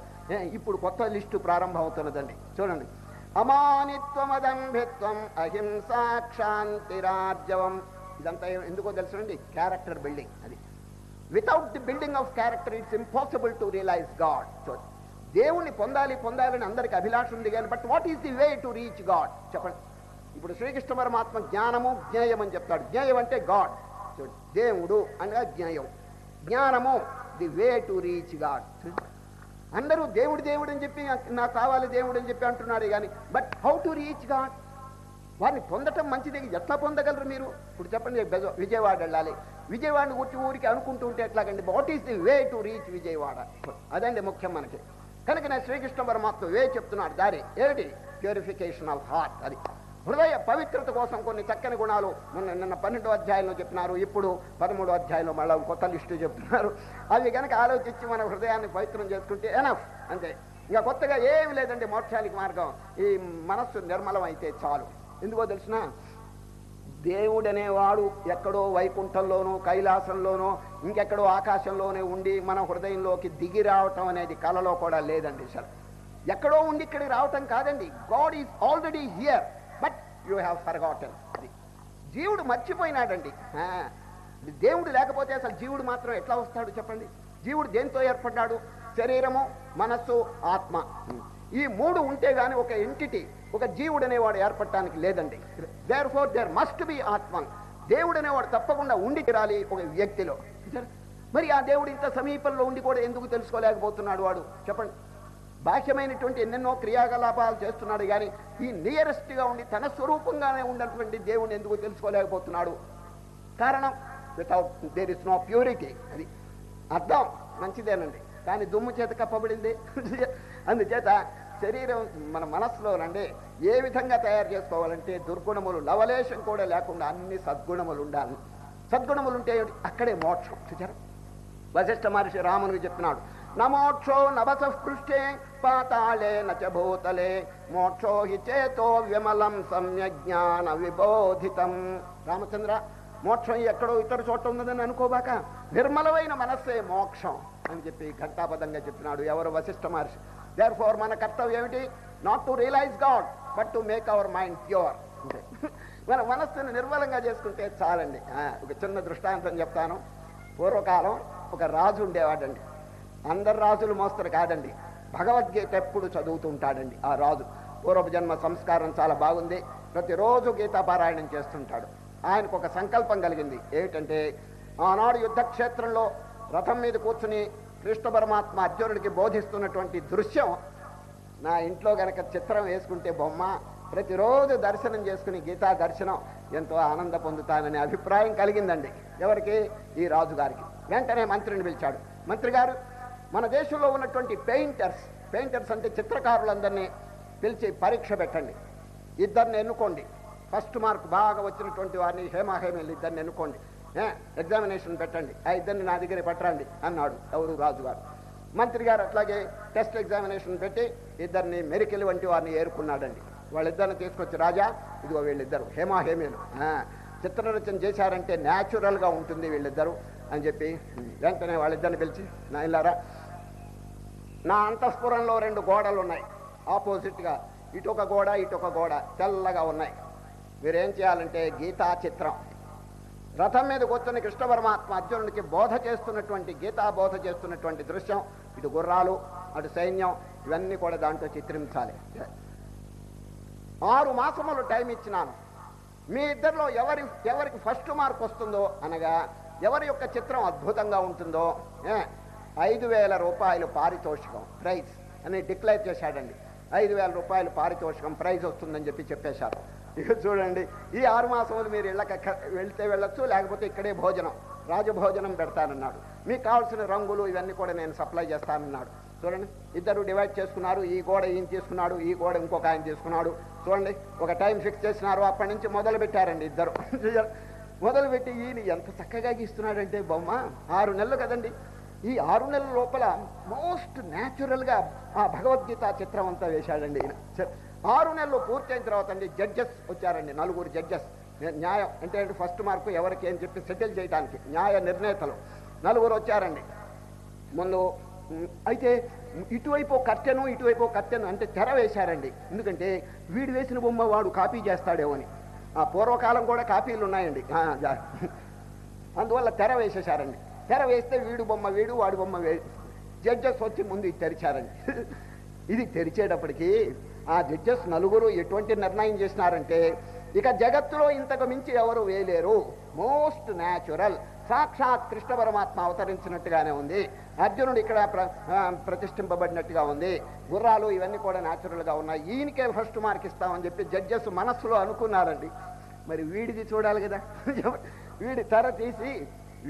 ఇప్పుడు కొత్త లిస్టు ప్రారంభం అవుతున్నదండి. చూడండి, అమానిత్వమదంభిత్వం అహింసా క్షాంతిరార్జవం. ఇదంతా ఎందుకో తెలుసునండి? Character building. అది without the building of character it's impossible to realise God. దేవుణ్ణి పొందాలని అందరికి అభిలాష ఉంది కానీ, but what is the way to reach God చెప్పండి? ఇప్పుడు శ్రీకృష్ణ పరమాత్మ జ్ఞానము జ్ఞేయం అని చెప్తాడు. జ్ఞేయం అంటే గాడ్, దేవుడు అనగా జ్ఞేయం. జ్ఞానము the way to reach God. అందరూ దేవుడు అని చెప్పి నాకు కావాలి దేవుడు అని చెప్పి అంటున్నారు కానీ, but how to reach God? వారిని పొందటం మంచిది. ఎట్లా పొందగలరు మీరు? ఇప్పుడు చెప్పండి, విజయవాడ వెళ్ళాలి, విజయవాడని ఊరికి అనుకుంటూ ఉంటే ఎట్లాగండి? What is the way to reach Vijayawada? అదండి ముఖ్యం మనకి. కనుక నేను శ్రీకృష్ణ పరమాత్మ వే చెప్తున్నాడు. దారి ఏమిటి? Purification of heart. అది హృదయ పవిత్రత కోసం కొన్ని చక్కని గుణాలు నిన్న 12వ అధ్యాయంలో చెప్పినారు. ఇప్పుడు 13వ అధ్యాయంలో మళ్ళీ కొత్త లిస్టు చెప్తున్నారు. అవి కనుక ఆలోచించి మన హృదయాన్ని పవిత్రం చేసుకుంటే ఎనఫ్, అంతే. ఇంకా కొత్తగా ఏమి లేదండి మోక్షానికి మార్గం. ఈ మనస్సు నిర్మలం అయితే చాలు. ఎందుకో తెలిసిన, దేవుడు అనేవాడు ఎక్కడో వైకుంఠంలోనో కైలాసంలోనో ఇంకెక్కడో ఆకాశంలోనే ఉండి మన హృదయంలోకి దిగి రావటం అనేది కలలో కూడా లేదండి. అసలు ఎక్కడో ఉండి ఇక్కడికి రావటం కాదండి. God is already here, but you have forgotten. అది జీవుడు మర్చిపోయినాడండి. దేవుడు లేకపోతే అసలు జీవుడు మాత్రం ఎట్లా వస్తాడు చెప్పండి? జీవుడు దేంతో ఏర్పడ్డాడు? శరీరము, మనస్సు, ఆత్మ. ఈ 3 ఉంటే గాని ఒక ఎంటిటీ, ఒక జీవుడు అనేవాడు ఏర్పడటానికి లేదండి. Therefore there must be ఆత్మ. దేవుడు అనేవాడు తప్పకుండా ఉండి తీరాలి ఒక వ్యక్తిలో. మరి ఆ దేవుడు ఇంత సమీపంలో ఉండి కూడా ఎందుకు తెలుసుకోలేకపోతున్నాడు వాడు చెప్పండి? బాహ్యమైనటువంటి ఎన్నెన్నో క్రియాకలాపాలు చేస్తున్నాడు కానీ ఈ నియరెస్ట్ గా ఉండి తన స్వరూపంగానే ఉన్నటువంటి దేవుడిని ఎందుకు తెలుసుకోలేకపోతున్నాడు? కారణం, without there is no purity. అది అర్థం మంచిదేనండి, కానీ దుమ్ము చేత కప్పబడింది. అందుచేత శరీరం మన మనస్సులోనండి ఏ విధంగా తయారు చేసుకోవాలంటే దుర్గుణములు లవలేశం కూడా లేకుండా అన్ని సద్గుణములు ఉండాలి. సద్గుణములు ఉంటే అక్కడే మోక్షం. చూచారు? వశిష్ఠ మహర్షి రామునికి చెప్తున్నాడు, నమోక్షో నభసః పృష్ఠే పాతాళే నచ భూతలే మోక్షో హి చేతో విమలం సమ్యజ్ఞాన విబోధితం. రామచంద్ర, మోక్షం ఎక్కడో ఇతర చోట ఉన్నదని అనుకోబాక, నిర్మలమైన మనస్సే మోక్షం అని చెప్పి ఘంటాపదంగా చెప్తున్నాడు ఎవరు? వశిష్ఠ మహర్షి. దేర్ఫోర్ మన కర్తవ్యం ఏమిటి? Not to realise God but to make our mind pure. మన మనస్సును నిర్మలంగా చేసుకుంటే చాలండి. ఒక చిన్న దృష్టాంతం చెప్తాను. పూర్వకాలం ఒక రాజు ఉండేవాడండి. అందరు రాజులు మోస్తరు కాదండి, భగవద్గీత ఎప్పుడు చదువుతూ ఉంటాడండి ఆ రాజు. పూర్వజన్మ సంస్కారం చాలా బాగుంది, ప్రతిరోజు గీతాపారాయణం చేస్తుంటాడు. ఆయనకు ఒక సంకల్పం కలిగింది. ఏమిటంటే, ఆనాడు యుద్ధక్షేత్రంలో రథం మీద కూర్చుని కృష్ణ పరమాత్మ అర్జునుడికి బోధిస్తున్నటువంటి దృశ్యం నా ఇంట్లో గనక చిత్రం వేసుకుంటే బొమ్మ, ప్రతిరోజు దర్శనం చేసుకుని గీతా దర్శనం ఎంతో ఆనంద పొందుతాననే అభిప్రాయం కలిగిందండి. ఎవరికి? ఈ రాజుగారికి. వెంటనే మంత్రిని పిలిచాడు. మంత్రి గారు, మన దేశంలో ఉన్నటువంటి పెయింటర్స్ అంటే చిత్రకారులందరినీ పిలిచి పరీక్ష పెట్టండి. ఇద్దరిని ఎన్నుకోండి. ఫస్ట్ మార్క్ బాగా వచ్చినటువంటి వారిని హేమాహేమీలు ఇద్దరిని ఎన్నుకోండి, ఎగ్జామినేషన్ పెట్టండి, ఆ ఇద్దరిని నా దగ్గర పట్టరండి అన్నాడు ఎవరు? రాజుగారు. మంత్రి గారు అట్లాగే టెస్ట్ ఎగ్జామినేషన్ పెట్టి ఇద్దరిని మెరికెల్ వంటి వారిని ఏరుకున్నాడండి. వాళ్ళిద్దరిని తీసుకొచ్చి, రాజా ఇదిగో వీళ్ళిద్దరు హేమాహేమీలు, చిత్రరచన చేశారంటే న్యాచురల్గా ఉంటుంది వీళ్ళిద్దరు అని చెప్పి వెంటనే వాళ్ళిద్దరిని పిలిచి, నా ఇల్లారా, నా అంతఃపురంలో 2 గోడలు ఉన్నాయి ఆపోజిట్గా, ఇటొక గోడ ఇటొక గోడ తెల్లగా ఉన్నాయి. మీరేం చేయాలంటే గీతా చిత్రం, రథం మీద కూర్చొని కృష్ణ పరమాత్మ అర్జునుడికి బోధ చేస్తున్నటువంటి గీతా బోధ చేస్తున్నటువంటి దృశ్యం, ఇటు గుర్రాలు అటు సైన్యం ఇవన్నీ కూడా దాంట్లో చిత్రించాలి. 6 మాసములు టైం ఇచ్చినాను. మీ ఇద్దరిలో ఎవరికి ఫస్ట్ మార్క్ వస్తుందో, అనగా ఎవరి యొక్క చిత్రం అద్భుతంగా ఉంటుందో 5,000 రూపాయలు పారితోషికం ప్రైజ్ అని డిక్లేర్ చేశాడండి. 5,000 రూపాయలు పారితోషికం ప్రైజ్ వస్తుందని చెప్పేశారు. ఇక చూడండి, ఈ 6 మాసములు మీరు ఇళ్ళకి వెళ్తే వెళ్ళొచ్చు, లేకపోతే ఇక్కడే భోజనం, రాజభోజనం పెడతానన్నాడు. మీకు కావాల్సిన రంగులు ఇవన్నీ కూడా నేను సప్లై చేస్తానన్నాడు. చూడండి, ఇద్దరు డివైడ్ చేసుకున్నారు. ఈ గోడ ఈయన తీసుకున్నాడు, ఈ గోడ ఇంకొక ఆయన తీసుకున్నాడు. చూడండి, ఒక టైం ఫిక్స్ చేసినారు. అప్పటి నుంచి మొదలు పెట్టారండి ఇద్దరు. మొదలుపెట్టి ఈయన ఎంత చక్కగా గీస్తున్నాడంటే బొమ్మ, 6 నెలలు కదండి, ఈ 6 నెలల లోపల మోస్ట్ న్యాచురల్గా ఆ భగవద్గీత చిత్రం అంతా వేశాడండి ఈయన. 6 నెలలు పూర్తయిన తర్వాత అండి జడ్జెస్ వచ్చారండి, 4 జడ్జెస్. న్యాయం అంటే ఫస్ట్ మార్కు ఎవరికి అని చెప్పి సెటిల్ చేయడానికి న్యాయ నిర్ణేతలు 4 వచ్చారండి ముందు. అయితే ఇటువైపు కర్టెను ఇటువైపు కర్టెను అంటే తెర వేశారండి. ఎందుకంటే వీడు వేసిన బొమ్మ వాడు కాపీ చేస్తాడేమో అని. ఆ పూర్వకాలం కూడా కాపీలు ఉన్నాయండి, అందువల్ల తెర వేసేశారండి. తెర వేస్తే వీడు బొమ్మ వీడు, వాడి బొమ్మ జడ్జెస్ వచ్చి ముందు ఇది తెరిచారండి. ఇది తెరిచేటప్పటికి ఆ జడ్జెస్ 4 ఎటువంటి నిర్ణయం చేసినారంటే, ఇక జగత్తులో ఇంతకు మించి ఎవరు వేయలేరు, మోస్ట్ న్యాచురల్, సాక్షాత్ కృష్ణ పరమాత్మ అవతరించినట్టుగానే ఉంది, అర్జునుడు ఇక్కడ ప్రతిష్ఠింపబడినట్టుగా ఉంది, గుర్రాలు ఇవన్నీ కూడా న్యాచురల్గా ఉన్నాయి, ఈయనకే ఫస్ట్ మార్క్ ఇస్తామని చెప్పి జడ్జెస్ మనస్సులో అనుకున్నారండి. మరి వీడిది చూడాలి కదా, వీడి తెర తీసి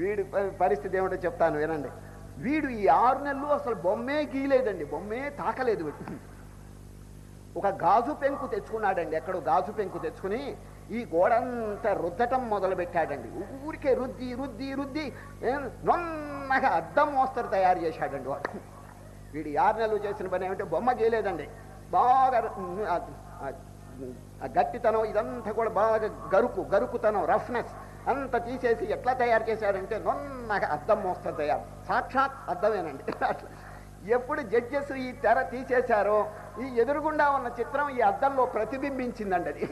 వీడి పరిస్థితి ఏమిటో చెప్తాను వినండి. వీడు ఈ 6 నెలలు అసలు బొమ్మే గీయలేదండి, బొమ్మే తాకలేదు. ఒక గాజు పెంకు తెచ్చుకున్నాడండి, ఎక్కడో గాజు పెంకు తెచ్చుకుని ఈ గోడంతా రుద్దటం మొదలు పెట్టాడండి. ఊరికే రుద్ది రుద్ది రుద్ది నొన్నగా అద్దం మోస్తరు తయారు చేశాడండి వాడు. వీడు 6 నెలలు చేసిన పని ఏమంటే బొమ్మ గీయలేదండి, బాగా గట్టితనం ఇదంతా కూడా బాగా గరుకుతనం, రఫ్నెస్ అంతా తీసేసి ఎట్లా తయారు చేశాడంటే నొన్నగా అద్దం మోస్తరు తయారు, సాక్షాత్ అద్దమేనండి. అట్లా ఎప్పుడు జడ్జెస్ ఈ తెర తీసేశారో ఈ ఎదురుగుండా ఉన్న చిత్రం ఈ అద్దంలో ప్రతిబింబించిందండి అది.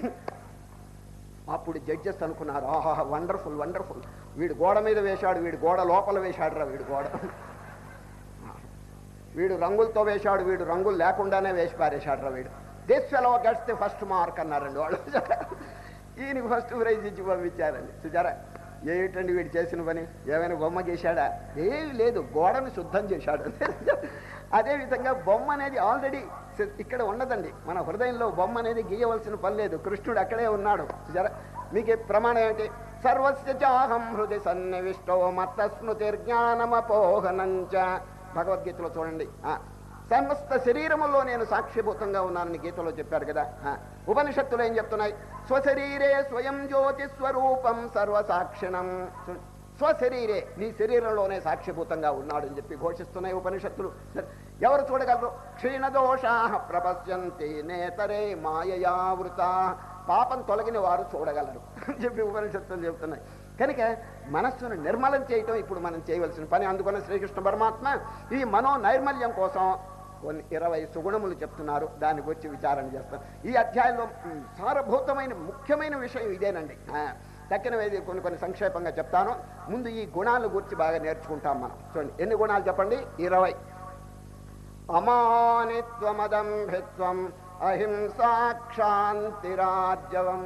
అప్పుడు జడ్జెస్ అనుకున్నారు, ఆహా వండర్ఫుల్ వండర్ఫుల్, వీడు గోడ మీద వేశాడు, వీడు గోడ లోపల వేశాడు రా, వీడు గోడ, వీడు రంగులతో వేశాడు, వీడు రంగులు లేకుండానే వేసి పారేశాడు రా వీడు, this fellow gets the first mark అన్నారండి వాళ్ళు. ఈయనకి ఫస్ట్ ప్రైజ్ ఇచ్చి పంపించారండి. చూచారా ఏమిటండి వీడు చేసిన పని, ఏమైనా బొమ్మ గీశాడా? ఏమి లేదు, గోడను శుద్ధం చేశాడు. అదేవిధంగా బొమ్మ అనేది ఆల్రెడీ ఇక్కడ ఉన్నదండి, మన హృదయంలో బొమ్మ అనేది గీయవలసిన పని లేదు, కృష్ణుడు అక్కడే ఉన్నాడు. చూసారా, మీకు ప్రమాణం ఏంటి? సర్వస్య చాహం హృదయ సన్నివిష్టో మత్త స్మృతిర్జ్ఞానమపోహనంచ. భగవద్గీతలో చూడండి, సమస్త శరీరములో నేను సాక్షిభూతంగా ఉన్నానని గీతలో చెప్పారు కదా. ఉపనిషత్తులు ఏం చెప్తున్నాయి? స్వశరీరే స్వయం జ్యోతి స్వరూపం సర్వసాక్షిణం. స్వశరీరే, నీ శరీరంలోనే సాక్షిభూతంగా ఉన్నాడు అని చెప్పి ఘోషిస్తున్నాయి ఉపనిషత్తులు. ఎవరు చూడగలరు? క్షీణదోషా ప్రపశ్యంతి నేతరే మాయయావృత, పాపం తొలగిన వారు చూడగలరు అని చెప్పి ఉపనిషత్తులు చెబుతున్నాయి. కనుక మనస్సును నిర్మలం చేయటం ఇప్పుడు మనం చేయవలసిన పని. అందుకని శ్రీకృష్ణ పరమాత్మ ఈ మనో నైర్మల్యం కోసం కొన్ని 20 సుగుణములు చెప్తున్నారు. దాని గురించి విచారణ చేస్తాం. ఈ అధ్యాయంలో సారభూతమైన ముఖ్యమైన విషయం ఇదేనండి. తక్కినవేది కొన్ని సంక్షేపంగా చెప్తాను. ముందు ఈ గుణాల గురించి బాగా నేర్చుకుంటాం మనం. చూడండి, ఎన్ని గుణాలు చెప్పండి? 20. అమానిత్వమదంభిత్వం అహింసా క్షాంతిరార్జవం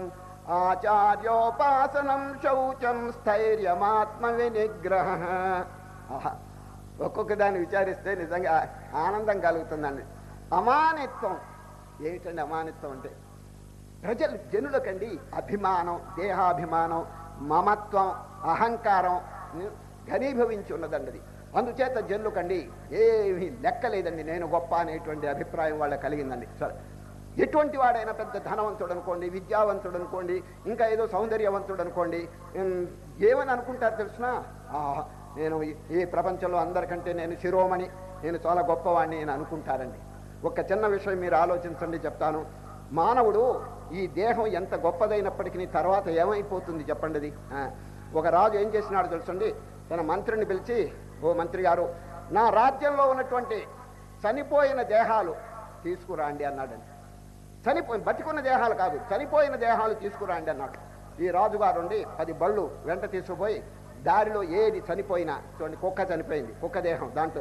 ఆచార్యోపాసనం శౌచం స్థైర్యమాత్మ వినిగ్రహ. ఒక్కొక్క దాన్ని విచారిస్తే నిజంగా ఆనందం కలుగుతుందండి. అమానిత్వం ఏమిటండి? అమానిత్వం అంటే జనులకండి అభిమానం, దేహాభిమానం, మమత్వం, అహంకారం ఘనీభవించి ఉన్నదండి. అది అందుచేత జనులకండి ఏమీ లెక్కలేదండి, నేను గొప్ప అనేటువంటి అభిప్రాయం వాళ్ళకి కలిగిందండి. సరే, ఎటువంటి వాడైనా పెద్ద ధనవంతుడు అనుకోండి, విద్యావంతుడు అనుకోండి, ఇంకా ఏదో సౌందర్యవంతుడు అనుకోండి, ఏమని అనుకుంటారు తెలిసిన? నేను ఈ ప్రపంచంలో అందరికంటే నేను శిరోమణి, నేను చాలా గొప్పవాడిని అని అనుకుంటారండి. ఒక చిన్న విషయం మీరు ఆలోచించండి, చెప్తాను. మానవుడు ఈ దేహం ఎంత గొప్పదైనప్పటికీ తర్వాత ఏమైపోతుంది చెప్పండి. అది ఒక రాజు ఏం చేసినాడు తెలుసండి? తన మంత్రిని పిలిచి, ఓ మంత్రి గారు, నా రాజ్యంలో ఉన్నటువంటి చనిపోయిన దేహాలు తీసుకురాండి అన్నాడండి. బతికున్న దేహాలు కాదు, చనిపోయిన దేహాలు తీసుకురాండి అన్నాడు. ఈ రాజుగారు 10 బళ్ళు వెంట తీసుకుపోయి దారిలో ఏది చనిపోయినా, చూడండి, కుక్క చనిపోయింది, కుక్క దేహం, దాంట్లో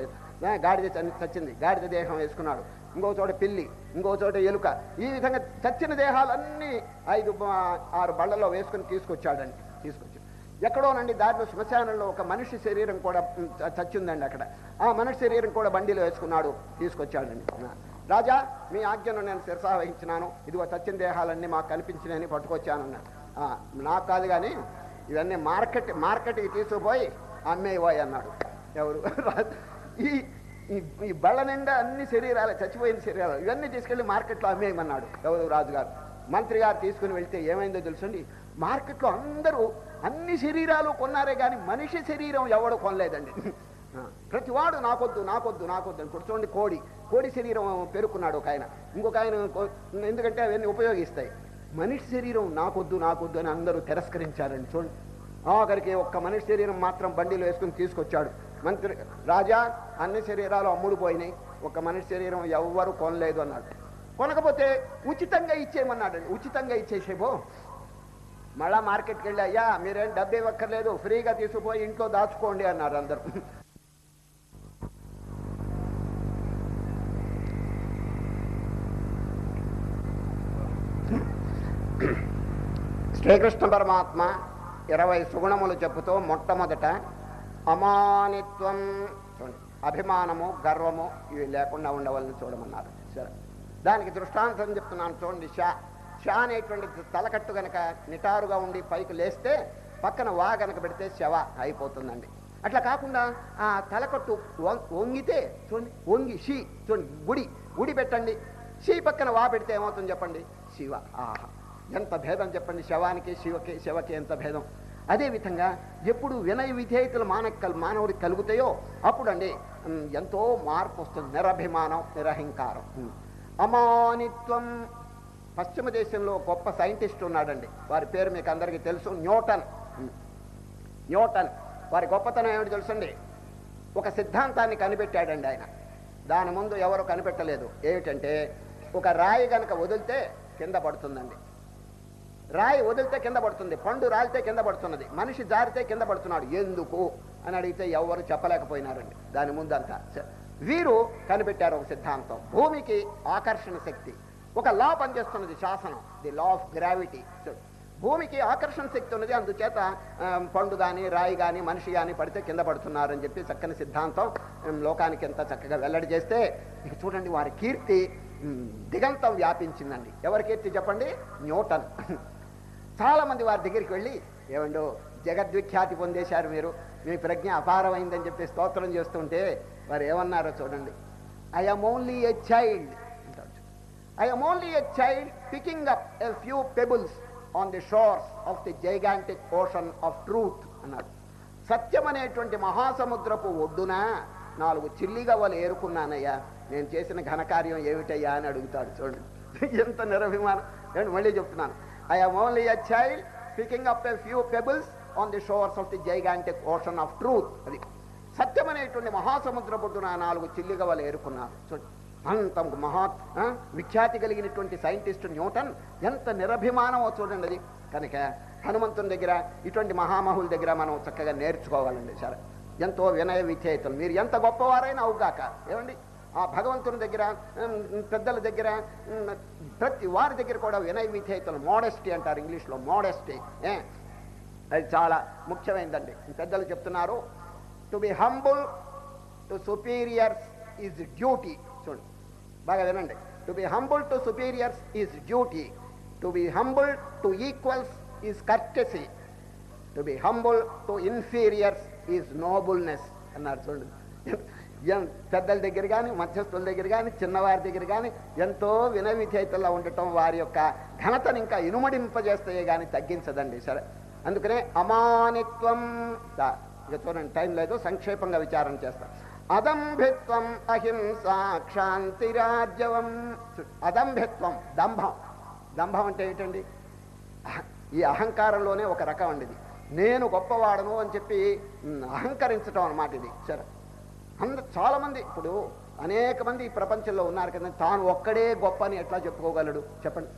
గాడిద చచ్చింది, గాడిద దేహం వేసుకున్నాడు. ఇంకో చోట పిల్లి, ఇంకో చోట ఎలుక, ఈ విధంగా చచ్చిన దేహాలన్నీ 5-6 బళ్ళలో వేసుకుని తీసుకొచ్చాడండి. ఎక్కడోనండి దారిలో శ్మశానంలో ఒక మనిషి శరీరం కూడా చచ్చిందండి. అక్కడ ఆ మనిషి శరీరం కూడా బండిలో వేసుకున్నాడు, తీసుకొచ్చాడండి. రాజా, మీ ఆజ్ఞను నేను శిరసావహించినాను, ఇదిగో చచ్చిన దేహాలన్నీ మాకు కనిపించినాయని పట్టుకొచ్చానన్నాడు. నాకు కాదు కానీ ఇవన్నీ మార్కెట్కి తీసుకుపోయి అమ్మేయిపోయి అన్నాడు. ఎవరు? ఈ బళ్ళ నిండా అన్ని శరీరాలు, చచ్చిపోయిన శరీరాలు, ఇవన్నీ తీసుకెళ్లి మార్కెట్లో అమ్మేయమన్నాడు. ఎవరు? రాజుగారు. మంత్రి గారు తీసుకుని వెళ్తే ఏమైందో తెలుసండి? మార్కెట్లో అందరూ అన్ని శరీరాలు కొన్నారే కానీ మనిషి శరీరం ఎవడు కొనలేదండి. ప్రతివాడు నాకొద్దు నాకొద్దు నాకొద్దు అని కూర్చోండి. కోడి శరీరం పెరుక్కున్నాడు ఒక ఆయన, ఇంకొక ఆయన, ఎందుకంటే అవన్నీ ఉపయోగిస్తాయి. మనిషి శరీరం నాకొద్దు నాకొద్దు అని అందరూ తిరస్కరించారండి. చూడండి, ఆఖరికి ఒక్క మనిషి శరీరం మాత్రం బండిలో వేసుకుని తీసుకొచ్చాడు. మంత్రి, రాజా, అన్ని శరీరాలు అమ్ముడు పోయినాయి, ఒక మనిషి శరీరం ఎవ్వరు కొనలేదు అన్నాడు. కొనకపోతే ఉచితంగా ఇచ్చేయమన్నాడు. ఉచితంగా ఇచ్చేసేబో. మళ్ళా మార్కెట్కి వెళ్ళి, అయ్యా మీరేం డబ్బు ఇవ్వక్కర్లేదు, ఫ్రీగా తీసుకుపోయి ఇంట్లో దాచుకోండి అన్నారు అందరూ. శ్రీకృష్ణ పరమాత్మ 20 సుగుణములు చెప్పుతూ మొట్టమొదట అమానిత్వం, చూడండి, అభిమానము, గర్వము ఇవి లేకుండా ఉండవాలని చూడమన్నారు. సరే, దానికి దృష్టాంతం చెప్తున్నాను చూడండి. షా అనేటువంటి తలకట్టు గనక నిటారుగా ఉండి పైకి లేస్తే పక్కన వా గనక పెడితే శవ అయిపోతుందండి. అట్లా కాకుండా ఆ తలకట్టు వంగితే, చూడండి, వంగి షీ, చూడండి, గుడి పెట్టండి, షీ పక్కన వా పెడితే ఏమవుతుంది చెప్పండి? శివ. ఆహా, ఎంత భేదం చెప్పండి, శవానికి శివకి ఎంత భేదం. అదేవిధంగా ఎప్పుడు వినయ విధేయతలు మానవుడికి కలుగుతాయో అప్పుడు అండి ఎంతో మార్పు వస్తుంది. నిరభిమానం, నిరహంకారం. అమానిత్వం. పశ్చిమ దేశంలో గొప్ప సైంటిస్ట్ ఉన్నాడండి, వారి పేరు మీకు అందరికీ తెలుసు, న్యూటన్. వారి గొప్పతనం ఏమిటి తెలుసండి? ఒక సిద్ధాంతాన్ని కనిపెట్టాడండి ఆయన. దాని ముందు ఎవరు కనిపెట్టలేదు. ఏమిటంటే, ఒక రాయి గనక వదిలితే కింద పడుతుందండి. రాయి వదిలితే కింద పడుతుంది, పండు రాలితే కింద పడుతున్నది, మనిషి జారితే కింద పడుతున్నాడు. ఎందుకు అని అడిగితే ఎవరు చెప్పలేకపోయినారండి. దాని ముందంతా వీరు కనిపెట్టారు ఒక సిద్ధాంతం. భూమికి ఆకర్షణ శక్తి, ఒక లా పనిచేస్తున్నది, శాసనం, ది లా ఆఫ్ గ్రావిటీ. భూమికి ఆకర్షణ శక్తి ఉన్నది, అందుచేత పండు కానీ రాయి కానీ మనిషి కానీ పడితే కింద పడుతున్నారని చెప్పి చక్కని సిద్ధాంతం లోకానికి ఎంత చక్కగా వెల్లడి చేస్తే, ఇక చూడండి వారి కీర్తి దిగంతం వ్యాపించిందండి. ఎవరి కీర్తి చెప్పండి? న్యూటన్. చాలామంది వారి దగ్గరికి వెళ్ళి, ఏమండో జగద్విఖ్యాతి పొందేశారు మీరు, మీ ప్రజ్ఞ అపారమైందని చెప్పి స్తోత్రం చేస్తుంటే వారు ఏమన్నారో చూడండి. I am only a child. I am only a child picking up a few pebbles on the shores of the gigantic ocean of truth అన్నాడు. సత్యం అనేటువంటి మహాసముద్రపు ఒడ్డున 4 చిల్లిగవ్వలు ఏరుకున్నానయ్యా, నేను చేసిన ఘనకార్యం ఏమిటయ్యా అని అడుగుతాడు. చూడండి ఎంత నిరభిమానం. నేను మళ్ళీ చెప్తున్నాను, I am only a child picking up a few pebbles on the షోర్స్ of the gigantic ocean of truth. అది సత్యం అనేటువంటి మహాసముద్ర పొడ్డున 4 చిల్లిగవ్వలు ఏరుకున్నాను. చూడండి అంత విఖ్యాతి కలిగినటువంటి సైంటిస్ట్ న్యూటన్ ఎంత నిరభిమానమో చూడండి అది. కనుక హనుమంతుని దగ్గర ఇటువంటి మహామహుల దగ్గర మనం చక్కగా నేర్చుకోవాలండి. సరే, ఎంతో వినయ విధేయతలు. మీరు ఎంత గొప్పవారైనా అవుగాక, ఏమండి ఆ భగవంతుని దగ్గర పెద్దల దగ్గర ప్రతి వారి దగ్గర కూడా వినయ విధేయతలు, మోడెస్టీ అంటారు ఇంగ్లీష్లో, మోడెస్టీ. అది చాలా ముఖ్యమైనదండి. పెద్దలు చెప్తున్నారు, to be humble to superiors is duty. చూడండి బాగా వినండి, to be humble to superiors is duty, to be humble to equals is courtesy, to be humble to inferiors is nobleness అన్నారు. చూడండి పెద్దల దగ్గర కానీ, మధ్యస్థుల దగ్గర కానీ, చిన్నవారి దగ్గర కానీ ఎంతో వినయ విధేయతల్లో ఉండటం వారి యొక్క ఘనతను ఇంకా ఇనుమడింపజేస్తాయే కానీ తగ్గించదండి. సరే, అందుకనే అమానిత్వం. ఇక చూడండి టైం లేదు, సంక్షేపంగా విచారణ చేస్తాం. అదంభిత్వం అహింసా క్షాంతిరాజ్యవం. అదంభిత్వం దంభం. దంభం అంటే ఏంటండి? ఈ అహంకారంలోనే ఒక రకం అండి ఇది. నేను గొప్పవాడను అని చెప్పి అహంకరించటం అన్నమాట ఇది. సరే, చాలామంది ఇప్పుడు అనేక మంది ఈ ప్రపంచంలో ఉన్నారు కదండి, తాను ఒక్కడే గొప్ప అని ఎట్లా చెప్పుకోగలడు చెప్పండి?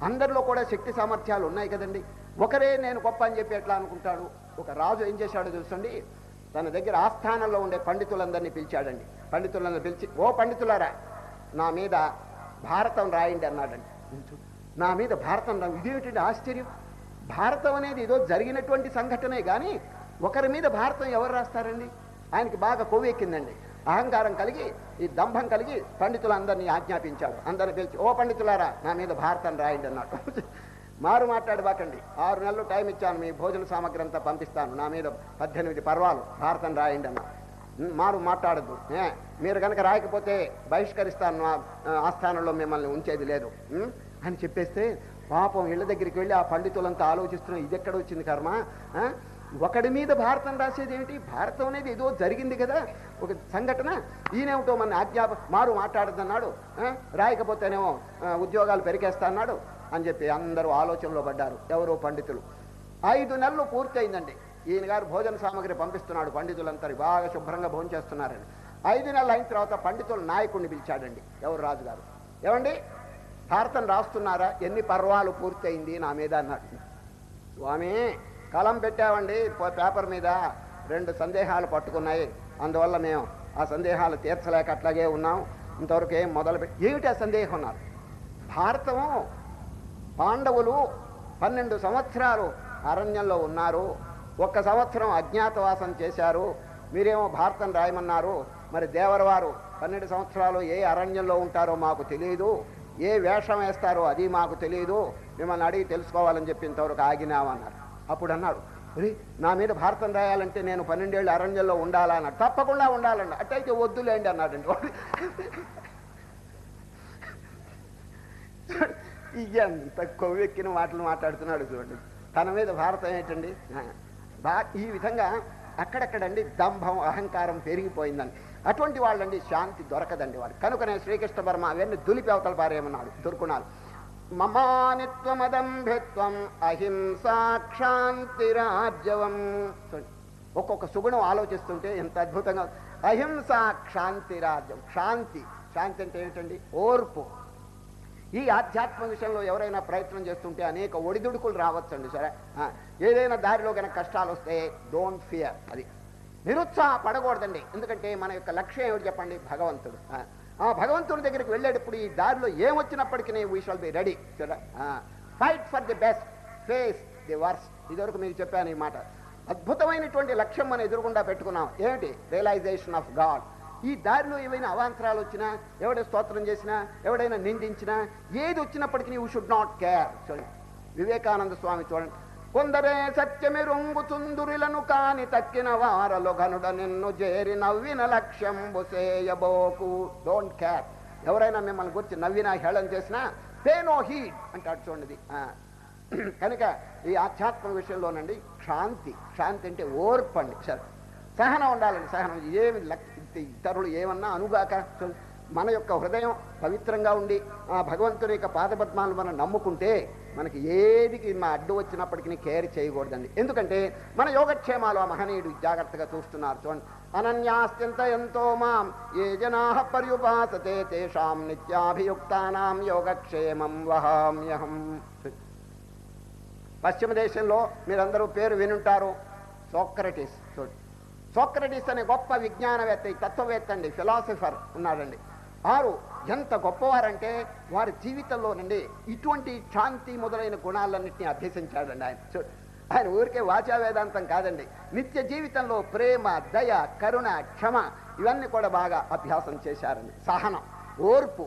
అందరిలో కూడా శక్తి సామర్థ్యాలు ఉన్నాయి కదండి. ఒకరే నేను గొప్ప అని చెప్పి ఎట్లా అనుకుంటాడు? ఒక రాజు ఏం చేశాడో తెలుసండి, తన దగ్గర ఆస్థానంలో ఉండే పండితులందరినీ పిలిచాడండి. పండితులందరూ పిలిచి, ఓ పండితులారా, నా మీద భారతం రాయండి అన్నాడండి. నా మీద భారతం రా, ఇదేమిటండి ఆశ్చర్యం? భారతం అనేది ఏదో జరిగినటువంటి సంఘటనే కానీ ఒకరి మీద భారతం ఎవరు రాస్తారండి? ఆయనకి బాగా కొవ్వెక్కిందండి, అహంకారం కలిగి, ఈ దంభం కలిగి పండితులందరినీ ఆజ్ఞాపించాడు. అందరిని పిలిచి, ఓ పండితులారా, నా మీద భారతం రాయండి అన్నాడు. మారు మాట్లాడబాకండి, 6 నెలలు టైం ఇచ్చాను, మీ భోజన సామగ్రి అంతా పంపిస్తాను, నా మీద 18 పర్వాలు భారతం రాయండి అన్నా. మారు మాట్లాడద్దు, మీరు కనుక రాయకపోతే బహిష్కరిస్తాను, ఆస్థానంలో మిమ్మల్ని ఉంచేది లేదు అని చెప్పేస్తే, పాపం ఇళ్ళ దగ్గరికి వెళ్ళి ఆ పండితులంతా ఆలోచిస్తున్నాం, ఇది ఎక్కడ వచ్చింది కర్మ, ఒకడి మీద భారతం రాసేది ఏమిటి? భారతం అనేది ఏదో జరిగింది కదా, ఒక సంఘటన. ఈయనేమిటో మన మారు మాట్లాడద్దన్నాడు, రాయకపోతేనేమో ఉద్యోగాలు పెరిగేస్తా అన్నాడు అని చెప్పి అందరూ ఆలోచనలో పడ్డారు. ఎవరో పండితులు. 5 నెలలు పూర్తయిందండి. ఈయన గారు భోజన సామగ్రి పంపిస్తున్నాడు, పండితులంతా బాగా శుభ్రంగా భోజనం చేస్తున్నారని. 5 నెలలు అయిన తర్వాత పండితుల నాయకుడిని పిలిచాడండి. ఎవరు? రాజుగారు. ఏమండి, భారతం రాస్తున్నారా? ఎన్ని పర్వాలు పూర్తయింది నా మీద అన్నాడు. స్వామి, కలం పెట్టామండి పేపర్ మీద, 2 సందేహాలు పట్టుకున్నాయి, అందువల్ల మేము ఆ సందేహాలు తీర్చలేక అట్లాగే ఉన్నాం, ఇంతవరకు ఏం మొదలుపెట్టి. ఏమిటి ఆ సందేహం అన్నారు? భారతము పాండవులు 12 సంవత్సరాలు అరణ్యంలో ఉన్నారు, 1 సంవత్సరం అజ్ఞాతవాసం చేశారు, మీరేమో భారతం రాయమన్నారు. మరి దేవరవారు 12 సంవత్సరాలు ఏ అరణ్యంలో ఉంటారో మాకు తెలియదు, ఏ వేషం వేస్తారో అది మాకు తెలియదు, మిమ్మల్ని అడిగి తెలుసుకోవాలని చెప్పి ఇంతవరకు ఆగినామన్నారు. అప్పుడు అన్నాడు, నా మీద భారతం రాయాలంటే నేను 12 ఏళ్ళు అరణ్యంలో ఉండాలా అన్నాడు. తప్పకుండా ఉండాలన్నాడు. అట్టయితే వద్దులేండి అన్నాడండి. ఎంత కొవ్వెక్కిన మాటలు మాట్లాడుతున్నాడు చూడండి. తన మీద భారతం ఏంటండి? ఈ విధంగా అక్కడక్కడండి దంభం, అహంకారం పెరిగిపోయిందండి. అటువంటి వాళ్ళండి శాంతి దొరకదండి వాడు. కనుకనే శ్రీకృష్ణ పరమ అవన్నీ దులిపి అవతల పారేయమన్నాడు దుర్గుణాలు. మమానిత్వమదంభిత్వం అహింసా క్షాంతిరాజ్యవం. ఒక్కొక్క సుగుణం ఆలోచిస్తుంటే ఎంత అద్భుతంగా. అహింసా క్షాంతిరాజ్యం. శాంతి, శాంతి అంటే ఏంటండి? ఓర్పు. ఈ ఆధ్యాత్మ విషయంలో ఎవరైనా ప్రయత్నం చేస్తుంటే అనేక ఒడిదుడుకులు రావచ్చండి. సరే, ఏదైనా దారిలో కనుక కష్టాలు వస్తే డోంట్ ఫియర్, అది నిరుత్సాహపడకూడదండి. ఎందుకంటే మన యొక్క లక్ష్యం ఏమిటి చెప్పండి? భగవంతుడు. ఆ భగవంతుడి దగ్గరికి వెళ్ళేటప్పుడు ఈ దారిలో ఏమొచ్చినప్పటికీ we shall be ready. Fight for the best, face the worst. ఇదివరకు మీకు చెప్పాను ఈ మాట. అద్భుతమైనటువంటి లక్ష్యం మనం ఎదురుగుండా పెట్టుకున్నాం. ఏమిటి? Realisation of God. ఈ దారిలో ఏవైనా అవాంతరాలు వచ్చినా, ఎవడైనా స్తోత్రం చేసినా, ఎవడైనా నిందించినా, ఏది వచ్చినప్పటికీ యూ షుడ్ నాట్ కేర్. చూడండి వివేకానంద స్వామి చూడండి, కొందరే సత్యమిరుంగు చుందురిలను కాని తక్కిన వారలు ఘనుడ నిన్ను చేరి నవ్విన లక్ష్యంబు సేయబోకు. Don't care. ఎవరైనా మిమ్మల్ని గురించి నవ్వినా హేళన చేసినా పే నో హీడ్ అంటాడు. చూడండి కనుక ఈ ఆధ్యాత్మ విషయంలోనండి క్షాంతి అంటే ఓర్పు అండి. సహనం ఉండాలండి. సహనం ఏమి ఇతరులు ఏమన్నా అనుగాక మన యొక్క హృదయం పవిత్రంగా ఉండి ఆ భగవంతుని యొక్క పాదపద్మాలను మనం నమ్ముకుంటే మనకి ఏదికి మా అడ్డు వచ్చినప్పటికీ కేర్ చేయకూడదండి. ఎందుకంటే మన యోగక్షేమాలు ఆ మహనీయుడు జాగ్రత్తగా చూస్తున్నారు. చూడండి, అనన్యాస్త్యంత ఎంతో మాం ఏ జనా పర్యుపాసతే తేషాం నిత్యాభియుక్తానాం యోగక్షేమం వహామ్యహం. పశ్చిమ దేశంలో మీరందరూ పేరు వినుంటారు, సోక్రటీస్. చూడండి, సోక్రటీస్ అనే గొప్ప విజ్ఞానవేత్త, తత్వవేత్త అండి, ఫిలాసఫర్ ఉన్నాడండి. వారు ఎంత గొప్పవారంటే వారి జీవితంలోనండి ఇటువంటి శాంతి మొదలైన గుణాలన్నింటినీ అభ్యసించాడండి ఆయన. ఆయన ఊరికే వాచా వేదాంతం కాదండి, నిత్య జీవితంలో ప్రేమ, దయ, కరుణ, క్షమ ఇవన్నీ కూడా బాగా అభ్యాసం చేశారండి. సహనం, ఓర్పు.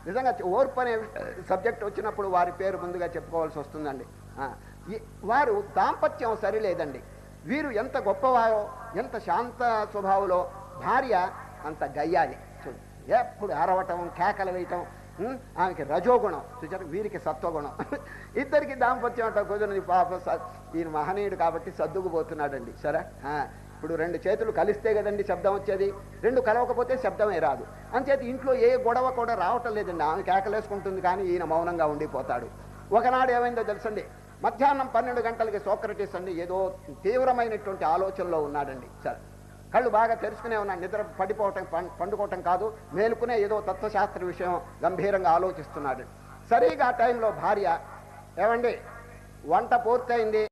నిజంగా ఓర్పు అనే సబ్జెక్ట్ వచ్చినప్పుడు వారి పేరు ముందుగా చెప్పుకోవాల్సి వస్తుందండి. వారు దాంపత్యం సరిలేదండి. వీరు ఎంత గొప్పవారో, ఎంత శాంత స్వభావంలో, భార్య అంత గయ్యాలి. చూడు, ఎప్పుడు అరవటం, కేకలు వేయటం. ఆమెకి రజోగుణం చూచారు, వీరికి సత్వగుణం. ఇద్దరికి దాంపత్యం అంట కుదిరింది. పాప ఈయన మహనీయుడు కాబట్టి సర్దుకుపోతున్నాడండి. సరే, ఇప్పుడు రెండు చేతులు కలిస్తే కదండి శబ్దం వచ్చేది, రెండు కలవకపోతే శబ్దమే రాదు. అంచేత ఇంట్లో ఏ గొడవ కూడా రావటం లేదండి. ఆమె కేకలేసుకుంటుంది కానీ ఈయన మౌనంగా ఉండిపోతాడు. ఒకనాడు ఏమైందో తెలుసండి, మధ్యాహ్నం 12 గంటలకి సోక్రటీస్ అండి ఏదో తీవ్రమైనటువంటి ఆలోచనలో ఉన్నాడండి. సరే, కళ్ళు బాగా తెరుచుకునే ఉన్నాడు. నిద్ర పడిపోవటం, పండుకోవటం కాదు, మేలుకునే ఏదో తత్వశాస్త్ర విషయం గంభీరంగా ఆలోచిస్తున్నాడు. సరిగా ఆ టైంలో భార్య, ఏమండి వంట పూర్తయింది,